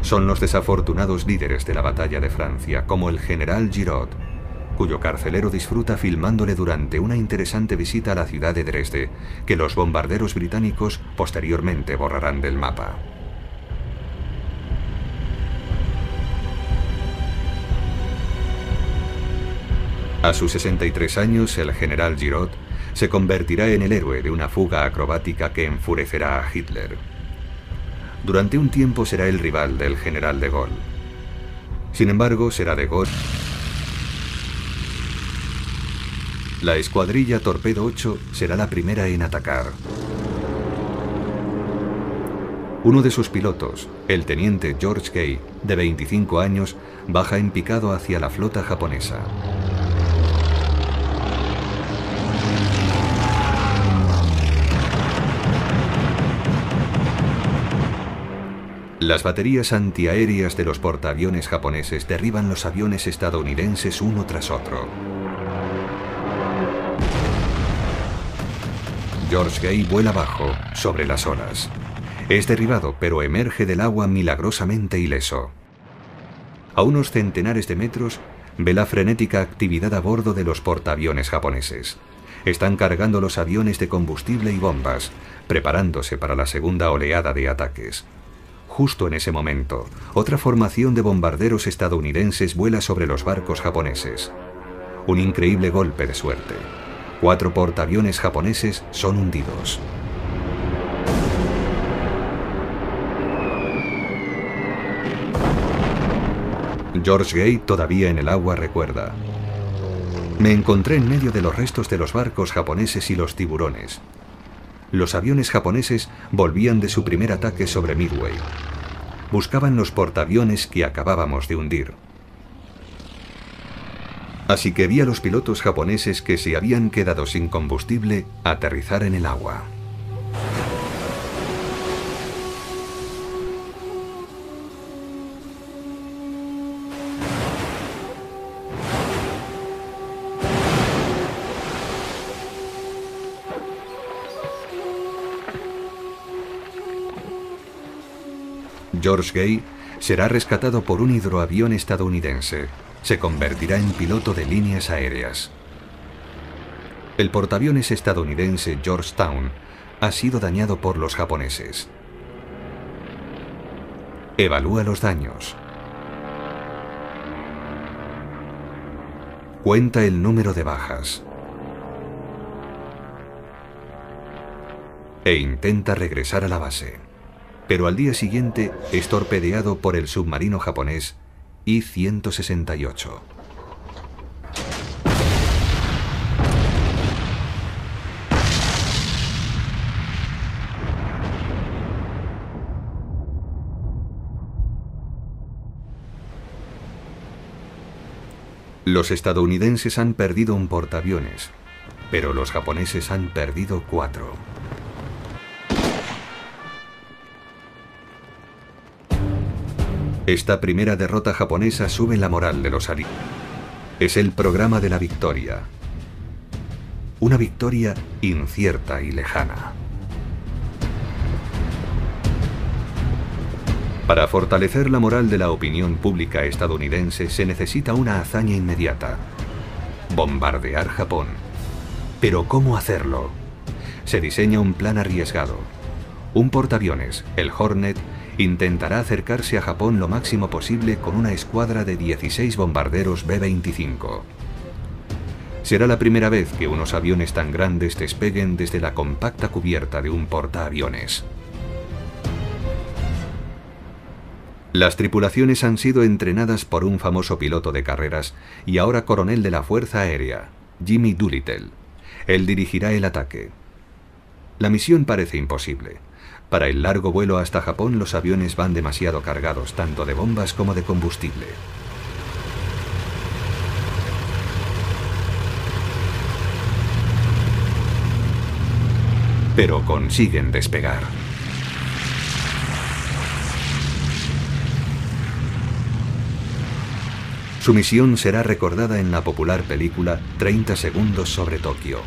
Son los desafortunados líderes de la batalla de Francia, como el general Giraud, cuyo carcelero disfruta filmándole durante una interesante visita a la ciudad de Dresde, que los bombarderos británicos posteriormente borrarán del mapa. A sus 63 años, el general Giraud se convertirá en el héroe de una fuga acrobática que enfurecerá a Hitler. Durante un tiempo será el rival del general de Gaulle. Sin embargo, será de Gaulle. La escuadrilla Torpedo 8 será la primera en atacar. Uno de sus pilotos, el teniente George Kay, de 25 años, baja en picado hacia la flota japonesa. Las baterías antiaéreas de los portaaviones japoneses derriban los aviones estadounidenses uno tras otro. George Gay vuela bajo, sobre las olas. Es derribado, pero emerge del agua milagrosamente ileso. A unos centenares de metros, ve la frenética actividad a bordo de los portaaviones japoneses. Están cargando los aviones de combustible y bombas, preparándose para la segunda oleada de ataques. Justo en ese momento, otra formación de bombarderos estadounidenses vuela sobre los barcos japoneses. Un increíble golpe de suerte. 4 portaaviones japoneses son hundidos. George Gay, todavía en el agua, recuerda: me encontré en medio de los restos de los barcos japoneses y los tiburones. Los aviones japoneses volvían de su primer ataque sobre Midway. Buscaban los portaaviones que acabábamos de hundir. Así que vi a los pilotos japoneses que se habían quedado sin combustible aterrizar en el agua. George Gay será rescatado por un hidroavión estadounidense. Se convertirá en piloto de líneas aéreas. El portaaviones estadounidense Georgetown ha sido dañado por los japoneses. Evalúa los daños. Cuenta el número de bajas. E intenta regresar a la base. Pero al día siguiente es torpedeado por el submarino japonés I-168. Los estadounidenses han perdido un portaaviones, pero los japoneses han perdido 4. Esta primera derrota japonesa sube la moral de los aliados. Es el programa de la victoria. Una victoria incierta y lejana. Para fortalecer la moral de la opinión pública estadounidense se necesita una hazaña inmediata: bombardear Japón. Pero ¿cómo hacerlo? Se diseña un plan arriesgado. Un portaaviones, el Hornet, intentará acercarse a Japón lo máximo posible con una escuadra de 16 bombarderos B-25. Será la primera vez que unos aviones tan grandes despeguen desde la compacta cubierta de un portaaviones. Las tripulaciones han sido entrenadas por un famoso piloto de carreras y ahora coronel de la Fuerza Aérea, Jimmy Doolittle. Él dirigirá el ataque. La misión parece imposible. Para el largo vuelo hasta Japón, los aviones van demasiado cargados, tanto de bombas como de combustible. Pero consiguen despegar. Su misión será recordada en la popular película 30 segundos sobre Tokio.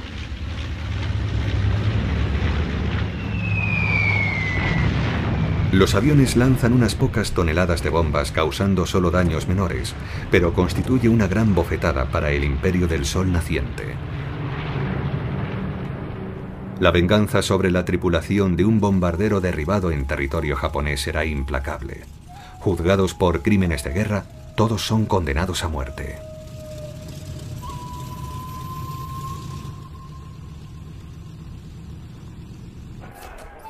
Los aviones lanzan unas pocas toneladas de bombas causando solo daños menores, pero constituye una gran bofetada para el imperio del sol naciente. La venganza sobre la tripulación de un bombardero derribado en territorio japonés será implacable. Juzgados por crímenes de guerra, todos son condenados a muerte.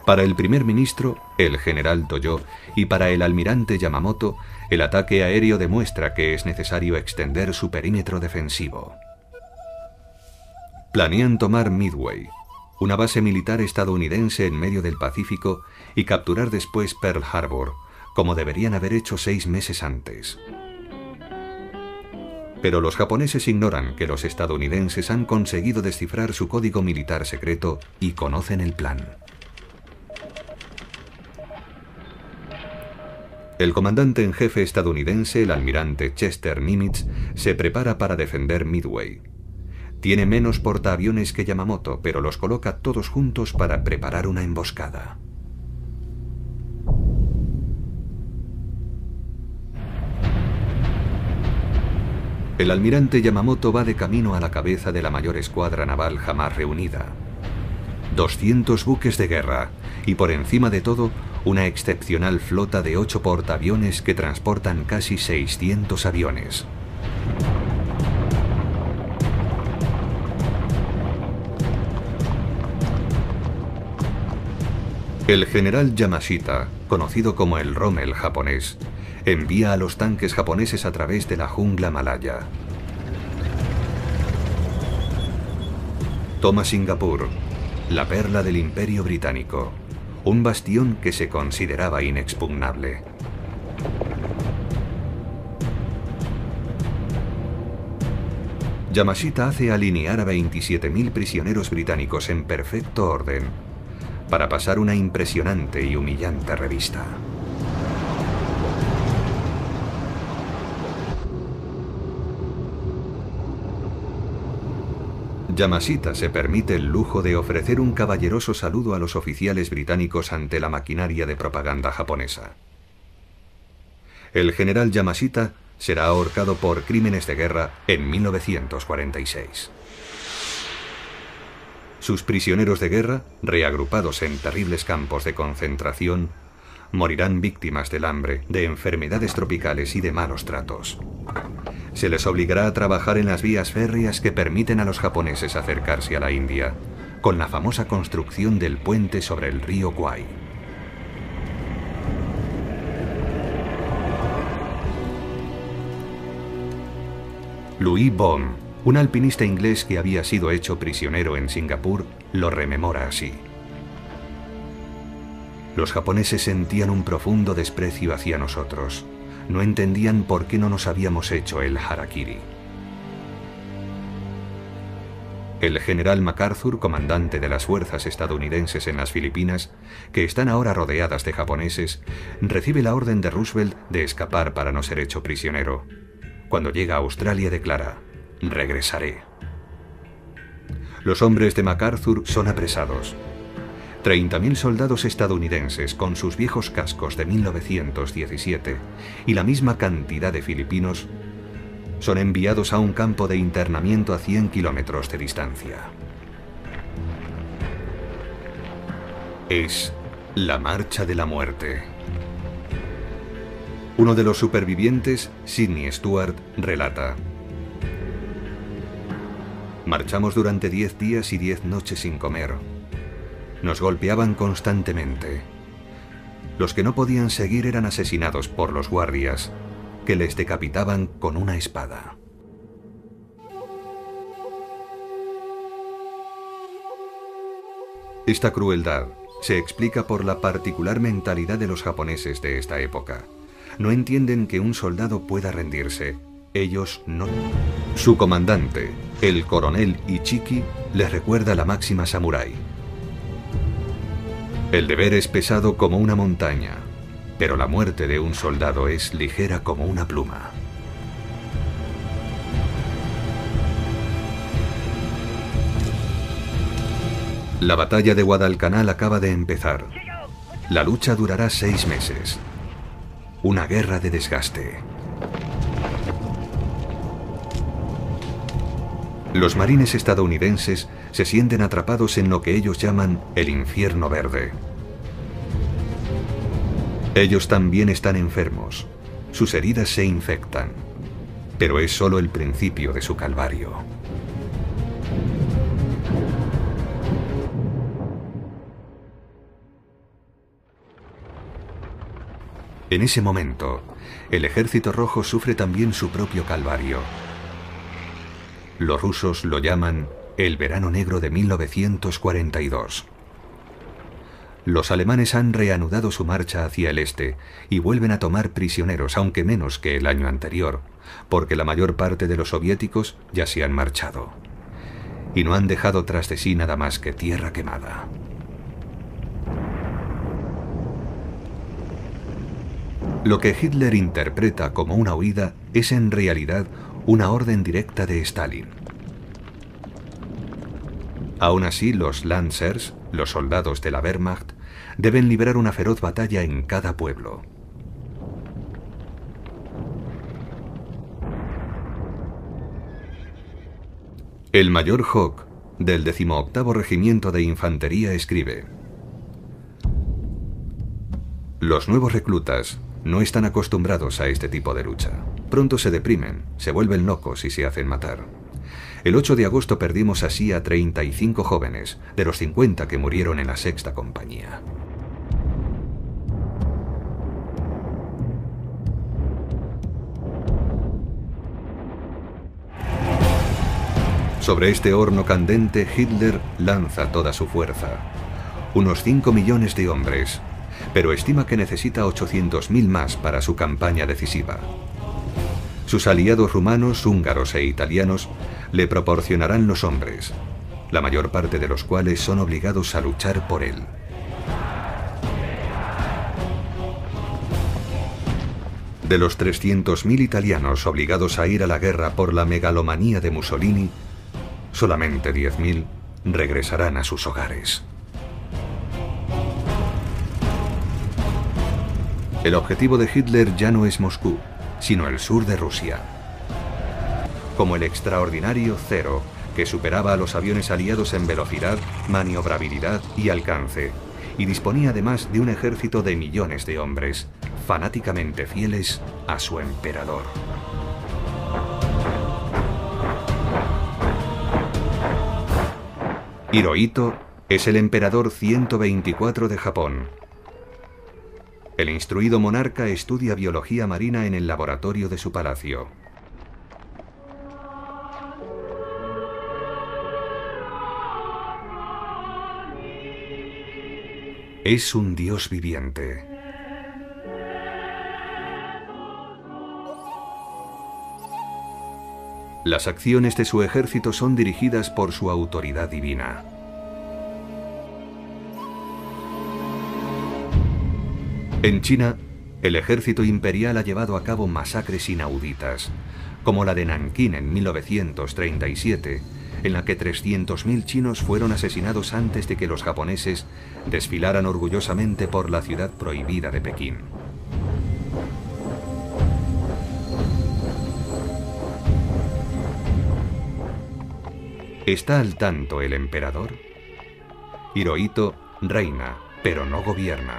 Para el primer ministro, el general Toyo, y para el almirante Yamamoto, el ataque aéreo demuestra que es necesario extender su perímetro defensivo. Planean tomar Midway, una base militar estadounidense en medio del Pacífico, y capturar después Pearl Harbor, como deberían haber hecho 6 meses antes. Pero los japoneses ignoran que los estadounidenses han conseguido descifrar su código militar secreto y conocen el plan. El comandante en jefe estadounidense, el almirante Chester Nimitz, se prepara para defender Midway. Tiene menos portaaviones que Yamamoto, pero los coloca todos juntos para preparar una emboscada. El almirante Yamamoto va de camino a la cabeza de la mayor escuadra naval jamás reunida. 200 buques de guerra y, por encima de todo, una excepcional flota de 8 portaaviones que transportan casi 600 aviones. El general Yamashita, conocido como el Rommel japonés, envía a los tanques japoneses a través de la jungla malaya. Toma Singapur, la perla del Imperio Británico, un bastión que se consideraba inexpugnable. Yamashita hace alinear a 27.000 prisioneros británicos en perfecto orden para pasar una impresionante y humillante revista. Yamashita se permite el lujo de ofrecer un caballeroso saludo a los oficiales británicos ante la maquinaria de propaganda japonesa. El general Yamashita será ahorcado por crímenes de guerra en 1946. Sus prisioneros de guerra, reagrupados en terribles campos de concentración, morirán víctimas del hambre, de enfermedades tropicales y de malos tratos. Se les obligará a trabajar en las vías férreas que permiten a los japoneses acercarse a la India, con la famosa construcción del puente sobre el río Kwai. Louis Baum, un alpinista inglés que había sido hecho prisionero en Singapur, lo rememora así. Los japoneses sentían un profundo desprecio hacia nosotros. No entendían por qué no nos habíamos hecho el harakiri. El general MacArthur, comandante de las fuerzas estadounidenses en las Filipinas, que están ahora rodeadas de japoneses, recibe la orden de Roosevelt de escapar para no ser hecho prisionero. Cuando llega a Australia declara: regresaré. Los hombres de MacArthur son apresados. 30.000 soldados estadounidenses con sus viejos cascos de 1917 y la misma cantidad de filipinos son enviados a un campo de internamiento a 100 kilómetros de distancia. Es la marcha de la muerte. Uno de los supervivientes, Sidney Stewart, relata: marchamos durante 10 días y 10 noches sin comer. Nos golpeaban constantemente. Los que no podían seguir eran asesinados por los guardias, que les decapitaban con una espada. Esta crueldad se explica por la particular mentalidad de los japoneses de esta época. No entienden que un soldado pueda rendirse. Ellos no. Su comandante, el coronel Ichiki, les recuerda la máxima samurái: el deber es pesado como una montaña, pero la muerte de un soldado es ligera como una pluma. La batalla de Guadalcanal acaba de empezar. La lucha durará 6 meses. Una guerra de desgaste. Los marines estadounidenses se sienten atrapados en lo que ellos llaman el infierno verde. Ellos también están enfermos. Sus heridas se infectan. Pero es solo el principio de su calvario. En ese momento, el Ejército Rojo sufre también su propio calvario. Los rusos lo llaman el Verano Negro de 1942. Los alemanes han reanudado su marcha hacia el este y vuelven a tomar prisioneros, aunque menos que el año anterior, porque la mayor parte de los soviéticos ya se han marchado. Y no han dejado tras de sí nada más que tierra quemada. Lo que Hitler interpreta como una huida es en realidad una orden directa de Stalin. Aún así, los Lancers, los soldados de la Wehrmacht, deben librar una feroz batalla en cada pueblo. El mayor Hawk, del 18º Regimiento de Infantería, escribe: Los nuevos reclutas no están acostumbrados a este tipo de lucha. Pronto se deprimen, se vuelven locos y se hacen matar. El 8 de agosto perdimos así a 35 jóvenes, de los 50 que murieron en la 6ª compañía. Sobre este horno candente, Hitler lanza toda su fuerza. Unos 5 millones de hombres, pero estima que necesita 800.000 más para su campaña decisiva. Sus aliados rumanos, húngaros e italianos le proporcionarán los hombres, la mayor parte de los cuales son obligados a luchar por él. De los 300.000 italianos obligados a ir a la guerra por la megalomanía de Mussolini, solamente 10.000 regresarán a sus hogares. El objetivo de Hitler ya no es Moscú, sino el sur de Rusia. Como el extraordinario Zero, que superaba a los aviones aliados en velocidad, maniobrabilidad y alcance, y disponía además de un ejército de millones de hombres, fanáticamente fieles a su emperador. Hirohito es el emperador 124 de Japón. El instruido monarca estudia biología marina en el laboratorio de su palacio. Es un dios viviente. Las acciones de su ejército son dirigidas por su autoridad divina. En China, el ejército imperial ha llevado a cabo masacres inauditas, como la de Nankín en 1937, en la que 300.000 chinos fueron asesinados antes de que los japoneses desfilaran orgullosamente por la ciudad prohibida de Pekín. ¿Está al tanto el emperador? Hirohito reina, pero no gobierna.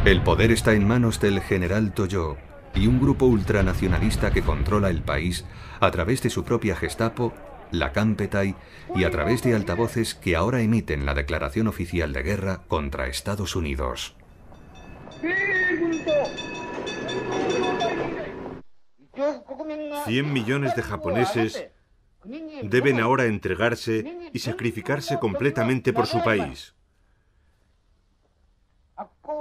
El poder está en manos del general Toyo y un grupo ultranacionalista que controla el país a través de su propia Gestapo, la Kampetei y a través de altavoces que ahora emiten la declaración oficial de guerra contra Estados Unidos. 100 millones de japoneses deben ahora entregarse y sacrificarse completamente por su país.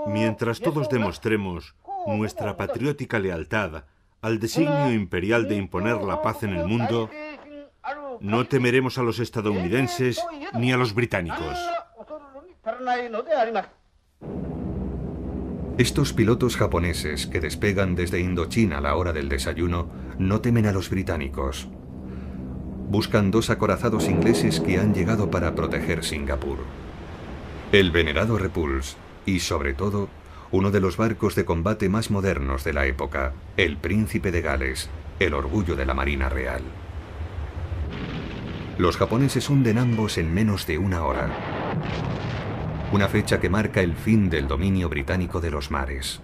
Mientras todos demostremos nuestra patriótica lealtad al designio imperial de imponer la paz en el mundo, no temeremos a los estadounidenses ni a los británicos. Estos pilotos japoneses que despegan desde Indochina a la hora del desayuno no temen a los británicos. Buscan 2 acorazados ingleses que han llegado para proteger Singapur. El venerado Repulse y, sobre todo, uno de los barcos de combate más modernos de la época, el Príncipe de Gales, el orgullo de la Marina Real. Los japoneses hunden ambos en menos de 1 hora. Una fecha que marca el fin del dominio británico de los mares.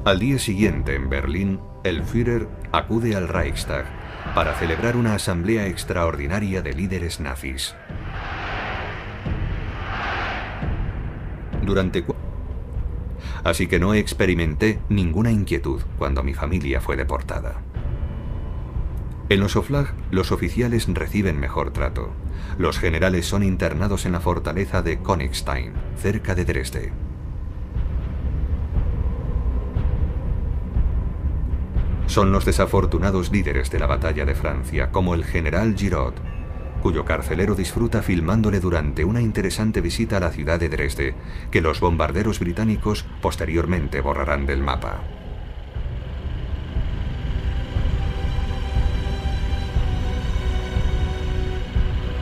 Al día siguiente, en Berlín, el Führer acude al Reichstag para celebrar una asamblea extraordinaria de líderes nazis. Así que no experimenté ninguna inquietud cuando mi familia fue deportada. En los Oflag, los oficiales reciben mejor trato. Los generales son internados en la fortaleza de Königstein, cerca de Dresde. Son los desafortunados líderes de la batalla de Francia, como el general Giraud, cuyo carcelero disfruta filmándole durante una interesante visita a la ciudad de Dresde, que los bombarderos británicos posteriormente borrarán del mapa.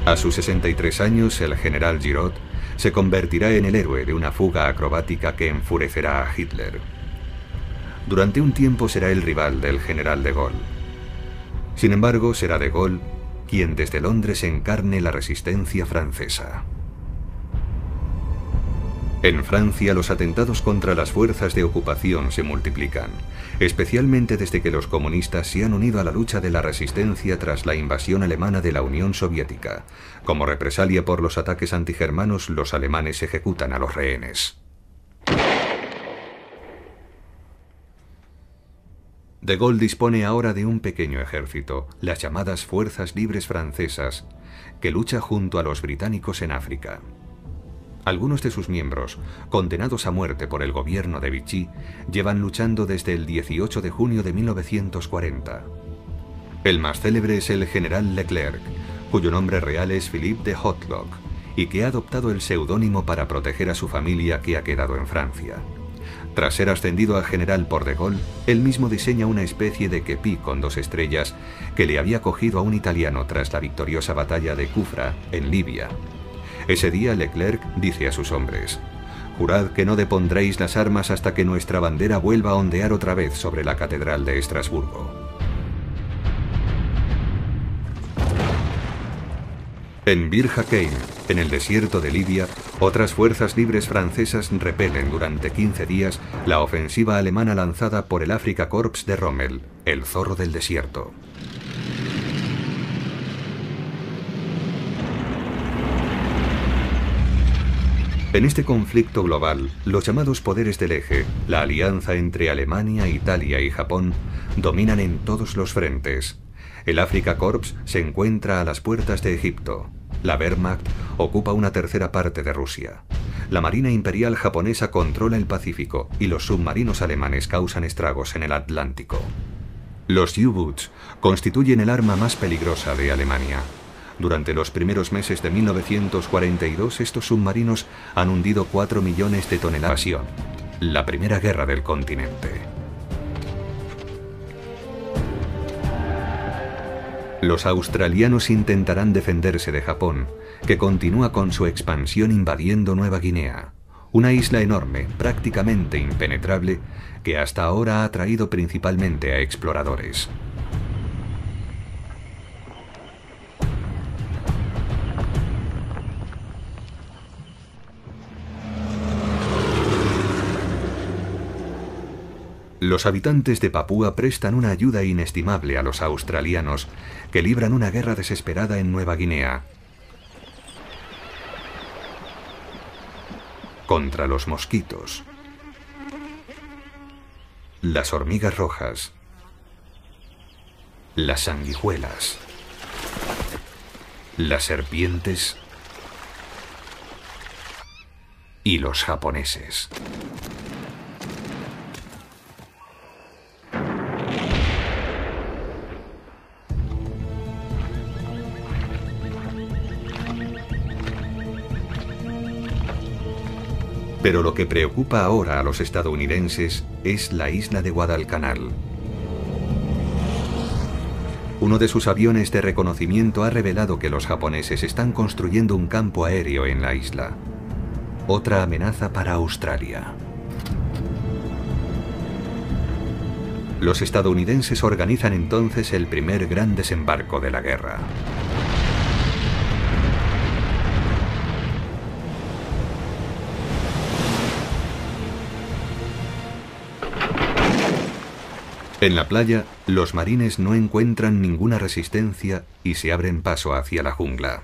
A sus 63 años, el general Giraud se convertirá en el héroe de una fuga acrobática que enfurecerá a Hitler. Durante un tiempo será el rival del general de Gaulle. Sin embargo, será de Gaulle quien desde Londres encarne la resistencia francesa. En Francia, los atentados contra las fuerzas de ocupación se multiplican, especialmente desde que los comunistas se han unido a la lucha de la resistencia tras la invasión alemana de la Unión Soviética. Como represalia por los ataques antigermanos, los alemanes ejecutan a los rehenes. De Gaulle dispone ahora de un pequeño ejército, las llamadas Fuerzas Libres Francesas, que lucha junto a los británicos en África. Algunos de sus miembros, condenados a muerte por el gobierno de Vichy, llevan luchando desde el 18 de junio de 1940. El más célebre es el general Leclerc, cuyo nombre real es Philippe de Hotlock, y que ha adoptado el seudónimo para proteger a su familia que ha quedado en Francia. Tras ser ascendido a general por de Gaulle, él mismo diseña una especie de kepí con 2 estrellas que le había cogido a un italiano tras la victoriosa batalla de Kufra, en Libia. Ese día Leclerc dice a sus hombres: «Jurad que no depondréis las armas hasta que nuestra bandera vuelva a ondear otra vez sobre la catedral de Estrasburgo». En Bir Hakeim, en el desierto de Libia, otras fuerzas libres francesas repelen durante 15 días la ofensiva alemana lanzada por el Afrika Korps de Rommel, el zorro del desierto. En este conflicto global, los llamados poderes del eje, la alianza entre Alemania, Italia y Japón, dominan en todos los frentes. El Afrika Korps se encuentra a las puertas de Egipto. La Wehrmacht ocupa una tercera parte de Rusia. La Marina Imperial japonesa controla el Pacífico y los submarinos alemanes causan estragos en el Atlántico. Los U-Boots constituyen el arma más peligrosa de Alemania. Durante los primeros meses de 1942, estos submarinos han hundido 4 millones de toneladas. La primera guerra del continente. Los australianos intentarán defenderse de Japón, que continúa con su expansión invadiendo Nueva Guinea, una isla enorme, prácticamente impenetrable, que hasta ahora ha atraído principalmente a exploradores. Los habitantes de Papúa prestan una ayuda inestimable a los australianos, que libran una guerra desesperada en Nueva Guinea contra los mosquitos, las hormigas rojas, las sanguijuelas, las serpientes y los japoneses. Pero lo que preocupa ahora a los estadounidenses es la isla de Guadalcanal. Uno de sus aviones de reconocimiento ha revelado que los japoneses están construyendo un campo aéreo en la isla. Otra amenaza para Australia. Los estadounidenses organizan entonces el primer gran desembarco de la guerra. En la playa, los marines no encuentran ninguna resistencia y se abren paso hacia la jungla.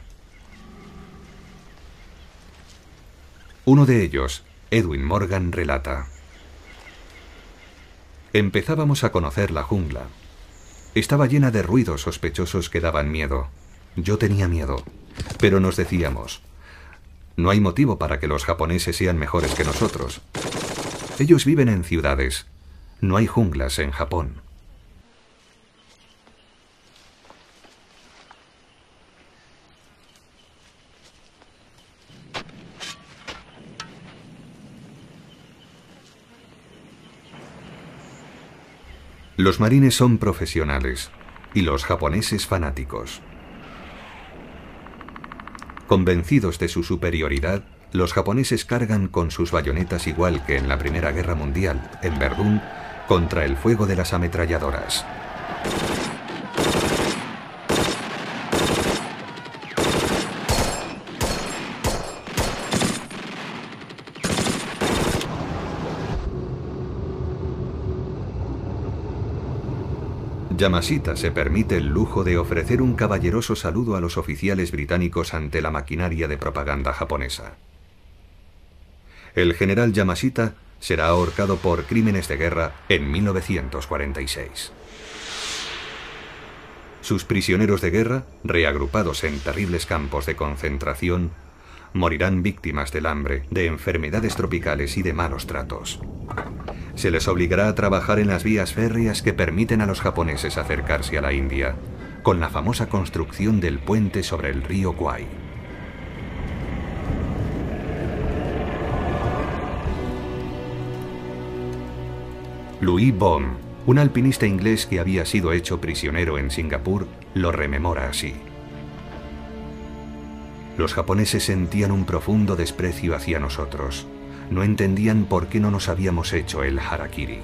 Uno de ellos, Edwin Morgan, relata: «Empezábamos a conocer la jungla. Estaba llena de ruidos sospechosos que daban miedo. Yo tenía miedo, pero nos decíamos: no hay motivo para que los japoneses sean mejores que nosotros. Ellos viven en ciudades. No hay junglas en Japón». Los marines son profesionales y los japoneses fanáticos. Convencidos de su superioridad, los japoneses cargan con sus bayonetas igual que en la Primera Guerra Mundial, en Verdún, contra el fuego de las ametralladoras. Yamashita se permite el lujo de ofrecer un caballeroso saludo a los oficiales británicos ante la maquinaria de propaganda japonesa. El general Yamashita será ahorcado por crímenes de guerra en 1946. Sus prisioneros de guerra, reagrupados en terribles campos de concentración, morirán víctimas del hambre, de enfermedades tropicales y de malos tratos. Se les obligará a trabajar en las vías férreas que permiten a los japoneses acercarse a la India, con la famosa construcción del puente sobre el río Kwai. Louis Baum, un alpinista inglés que había sido hecho prisionero en Singapur, lo rememora así. Los japoneses sentían un profundo desprecio hacia nosotros. No entendían por qué no nos habíamos hecho el harakiri.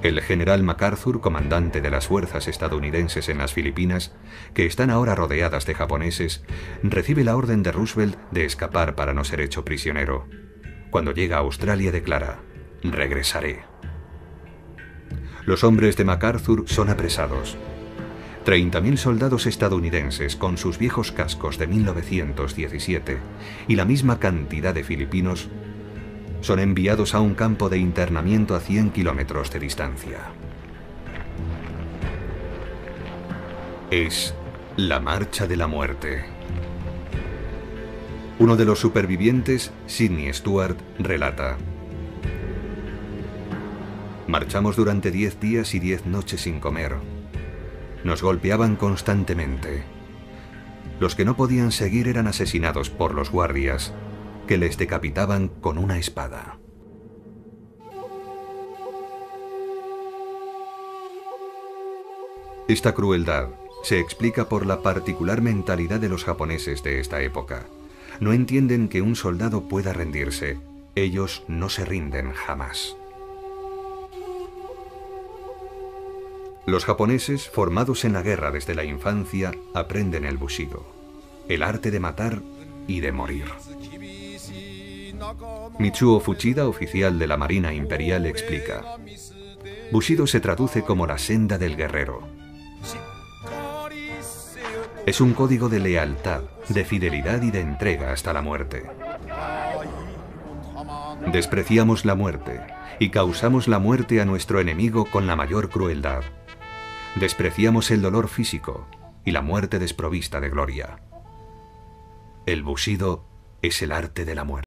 El general MacArthur, comandante de las fuerzas estadounidenses en las Filipinas, que están ahora rodeadas de japoneses, recibe la orden de Roosevelt de escapar para no ser hecho prisionero. Cuando llega a Australia declara: regresaré. Los hombres de MacArthur son apresados. 30.000 soldados estadounidenses con sus viejos cascos de 1917 y la misma cantidad de filipinos son enviados a un campo de internamiento a 100 kilómetros de distancia. Es la marcha de la muerte. Uno de los supervivientes, Sidney Stuart, relata: marchamos durante 10 días y 10 noches sin comer. Nos golpeaban constantemente. Los que no podían seguir eran asesinados por los guardias, que les decapitaban con una espada. Esta crueldad se explica por la particular mentalidad de los japoneses de esta época. No entienden que un soldado pueda rendirse. Ellos no se rinden jamás. Los japoneses, formados en la guerra desde la infancia, aprenden el bushido, el arte de matar y de morir. Mitsuo Fuchida, oficial de la Marina Imperial, explica: bushido se traduce como la senda del guerrero. Es un código de lealtad, de fidelidad y de entrega hasta la muerte. Despreciamos la muerte y causamos la muerte a nuestro enemigo con la mayor crueldad. Despreciamos el dolor físico y la muerte desprovista de gloria. El bushido es el arte de la muerte.